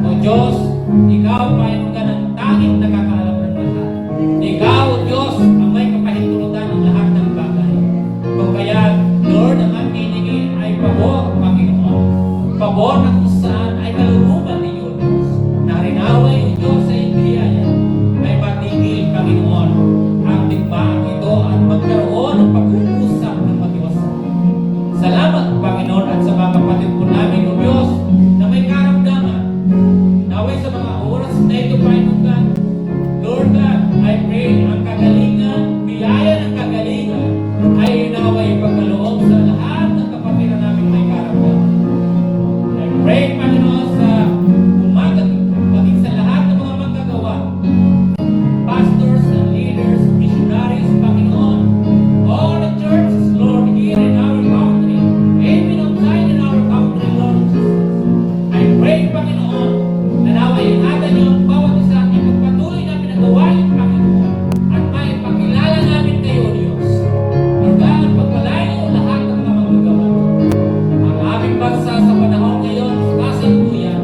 O Diyos, Ikaw, Panginoon ka ng tanging nakakaalam ng lahat. Ikaw, O Diyos, ang may kapahintulutan ng lahat ng bagay. Kung kaya, Lord, ang aming hiningi ay pabor, Panginoon. Pabor na kung saan ay kalooban ninyo, O Diyos. Narinaway, O Diyos, sa iyong biyaya ay matigil, Panginoon, ang digmaan ito at magkaroon ng pag-uusap ng matiwasan. Salamat, Panginoon, at sa mga kapatid po namin, O Diyos, na may karamdaman. Naway sa mga oras na ito, Panginoon God. Lord God, I pray ang kagalingan, biyaya ng kagalingan, ay naway pagkaloob sa lahat ng kapatid na namin may karamdaman. I pray, Panginoon, sa umaga, maging sa lahat ng mga manggagawa, pastors and leaders, missionaries, Panginoon, all the churches, Lord, here in our country, even outside in our country, Lord Jesus. I pray, Panginoon, na naway ingatan niyo ang bawat isa at ipagpatuloy namin ang gawain, Panginoon, at may pakilala namin kayo, Diyos. Lord God, pagpalain niyo lahat ng mga manggagawa. Ang aming bansa sa panahon ngayon, kasalukuyan,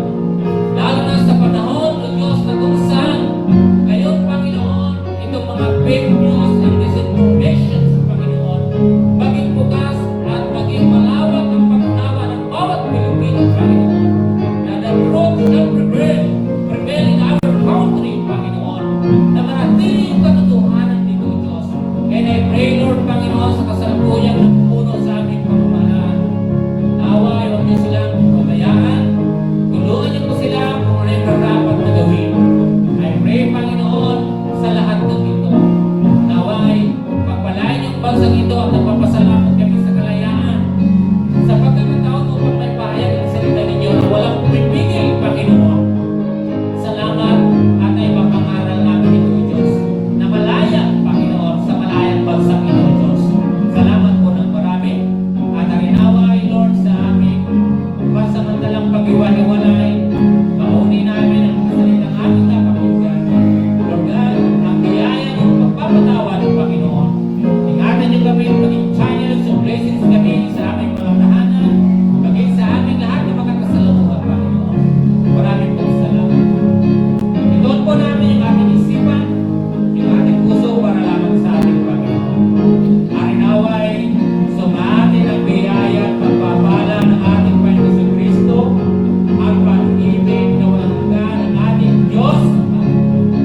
lalo na sa panahon, O Diyos, na kung saan ngayon, Panginoon, itong mga fake news and disinformation, Panginoon, maging bukas at maging malawak ang pagkunawa ng bawat Pilipino, Panginoon, na the truth shall prevail in our country, Panginoon, na manatili yung katotohanan dito, O Diyos. And I pray, Lord, Panginoon, sa kasalukuyan ng puno sa aming pamamalaan, nawa, huwag niyo silang pabayaan, tulungan niyo po sila kung ano yung dapat na gawin. I pray, Panginoon, sa lahat ng ito, naway, pagpalain yung bansang ito at nagpapasalamat kami sa kalayaan. Sa pagkakataon upang may pahayag ang salita ninyo na walang pumipigil, Panginoon. Salamat at ay mapangaral namin ito, O Diyos, na malaya, Panginoon, sa malayang bansang ito, O Diyos. Salamat po ng marami at arinaway, Lord, sa aming pansamantalang pag-iwalay-walay. Paunin namin ang salitang aming napakinggan. Lord God, ang biyaya niyo pagpapatawad, Panginoon. Ingatan niyo kami maging channels of blessings kami sa aming mga tahanan, maging sa aming lahat ng mga kasalamuhan, Panginoon. Maraming pong salamat. Itoon po namin yung ating isipan, yung ating puso para lamang sa ating Panginoon. Arinaway, sumatin ang biyaya at pagpapala ng ating Panginoon sa Kristo, ang pag-ibig na walang hanggan ng ating Diyos,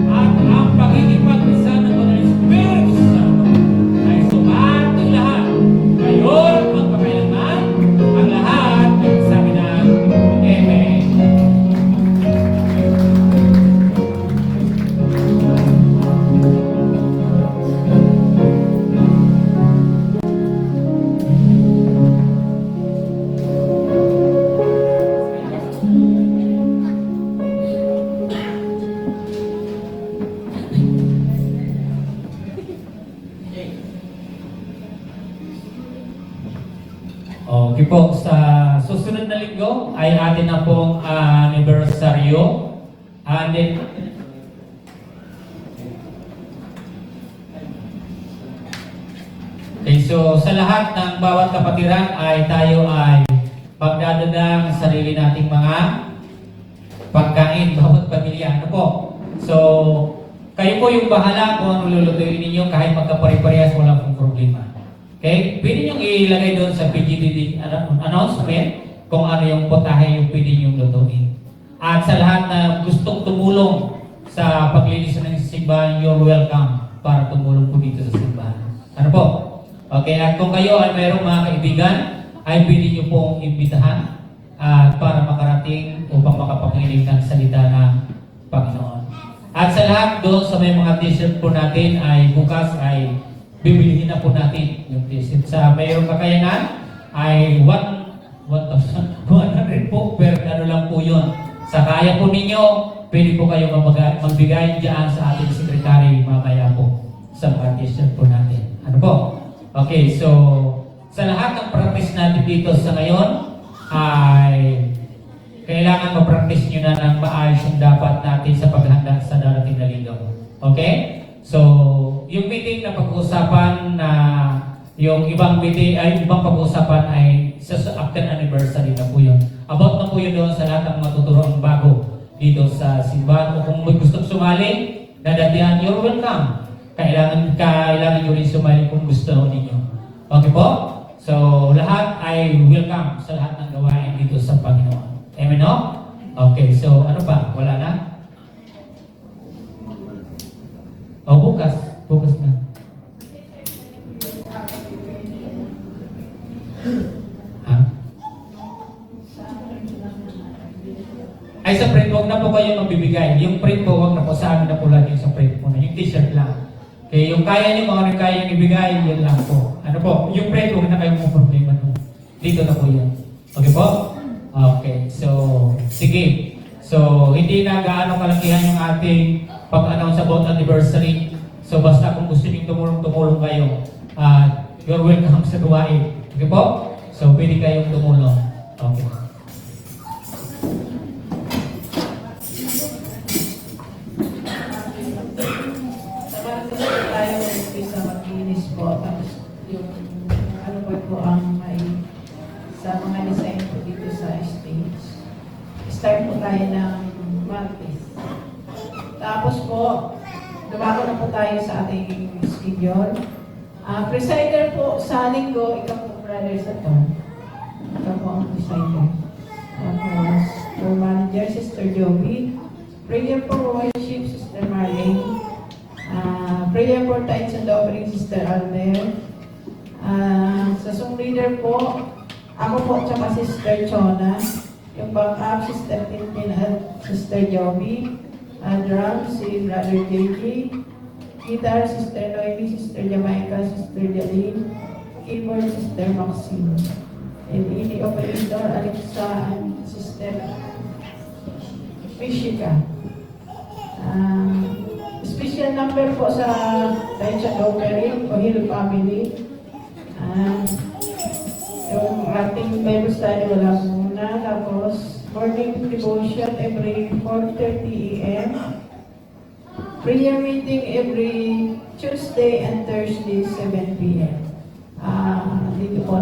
at ang pagkikipag-isa ng Banal Espiritu Santo ay sumating lahat, ngayon magpakailanman, ang lahat ay sabi ng Amen. Okay po, sa susunod na linggo ay atin na pong anibersaryo. And then, okay, so sa lahat ng bawat kapatiran ay tayo ay magdadala ng sarili nating mga pagkain, bawat pamilya. Ano po? So, kayo po yung bahala kung ano lulutuin ninyo kahit magkapare-parehas, wala pong problema. Okay? Pwede nyo ilagay doon sa PGDD announcement kung ano yung potahe yung pwede nyo lutuin. At sa lahat na gustong tumulong sa paglinis ng simbahan, you're welcome para tumulong po dito sa simbahan. Ano po? Okay, at kung kayo ay mayroong mga kaibigan, ay pwede nyo pong imbitahan para makarating upang makapakinig ng salita ng Panginoon. At sa lahat doon sa may mga t-shirt po natin ay bukas ay bibilihin na po natin yung t-shirt. Sa mayroong kakayanan ay 1,100 po per ano lang po yun. Sa kaya po ninyo, pwede po kayo magbigay dyan sa ating sekretary mamaya po sa mga t-shirt po natin. Ano po? Okay, so sa lahat ng practice natin dito sa ngayon ay kailangan ma-practice nyo na ng maayos yung dapat natin sa paghanda sa darating na linggo. Okay? So, yung meeting na pag-uusapan na yung ibang meeting ay ibang pag-uusapan ay sa after anniversary na po yun. About na po yun doon sa lahat ng matuturoang bago dito sa simbahan. O kung may gustong sumali, dadatihan, you're welcome. Kailangan nyo rin sumali kung gusto ninyo. Okay po? So, lahat ay welcome sa lahat ng gawain dito sa Panginoon. Amen, no? Okay, so ano pa? Wala na? O, bukas. Bukas na. Ha? Ay, sa print, huwag na po kayo magbibigay. Yung print po, huwag na po sa amin na po lang yung sa print po na. Yung t-shirt lang. Okay, yung kaya nyo, mga kaya nyo ibigay, yun lang po. Ano po? Yung print, huwag na kayong problema po. Dito na po yan. Okay po? Okay, so, sige. So, hindi na gaano kalakihan yung ating pag-announce about anniversary. So, basta kung gusto nyo tumulong kayo, you're welcome sa gawain. Okay po? So, pwede kayong tumulong. Okay. Naman po tayo sa maglinis po. Tapos yung ano po ang may sa mga design po dito sa stage. Start po tayo ng Martes. Tapos po, dumako na po tayo sa ating schedule. Presider po sa linggo, ikaw po brother sa to. Ikaw po ang presider. Tapos, your manager, Sister Joby. Prayer for worship, Sister Marlene. Prayer for tithes and offering, Sister Alder. Sa song leader po, ako po tsaka Sister Chona. Yung backup, Sister Tintin at Sister Joby. Drum, si Brother JJ. Guitar, Sister Noemi, Sister Jamaica, Sister Jaline. Keyboard, Sister Maxine. And ini operator, Alexa and Sister Mishika. Special number po sa Taisha Offering, Ohil Family. Yung ating Bible study wala muna. Tapos, morning devotion every 4:30 a.m. Prayer meeting every Tuesday and Thursday, 7 p.m. Dito po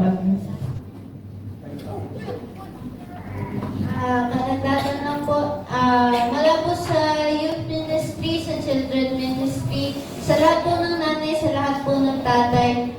Karagdagan lang po, mula po sa youth ministry, sa children ministry, sa lahat po ng nanay, sa lahat po ng tatay,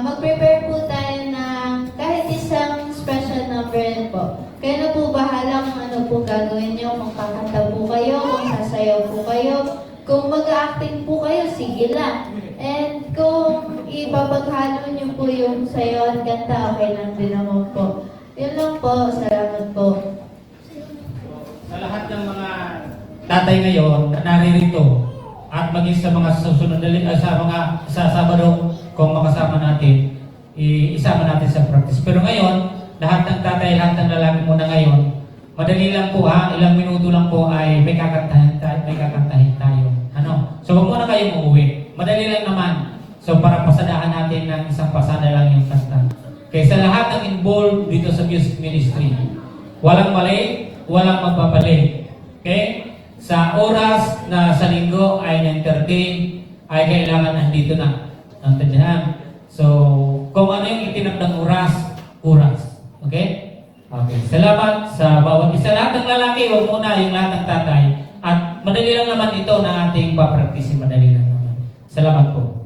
mag-prepare po tayo ng kahit isang special number po. Kaya na po bahala kung ano po gagawin nyo, kung kakanta po kayo, kung sasayaw po kayo, kung mag-acting po kayo, sige lang. And kung ipapaghalo nyo po yung sayo at kanta, okay lang din naman po. Yun lang po, salamat po. Sa lahat ng mga tatay ngayon na naririto at maging sa mga susunod na sa Sabado kung makasama natin, isama natin sa practice. Pero ngayon, lahat ng tatay, lahat ng lalaki muna ngayon, madali lang po ha, ilang minuto lang po ay may kakantahin tayo. Ano? So huwag muna kayong uuwi. Madali lang naman. So para pasadahan natin ng isang pasada lang yung kanta. Kaya sa lahat ng involved dito sa music ministry, walang mali, walang magpapali. Okay? Sa oras na sa linggo ay 9:30 ay kailangan nandito na. Nandiyan. So, kung ano yung itinakdang oras. Okay? Okay. Salamat sa bawat isa. Lahat ng lalaki, huwag muna yung lahat ng tatay. At madali lang naman ito na ating papraktisin. Madali lang naman. Salamat po.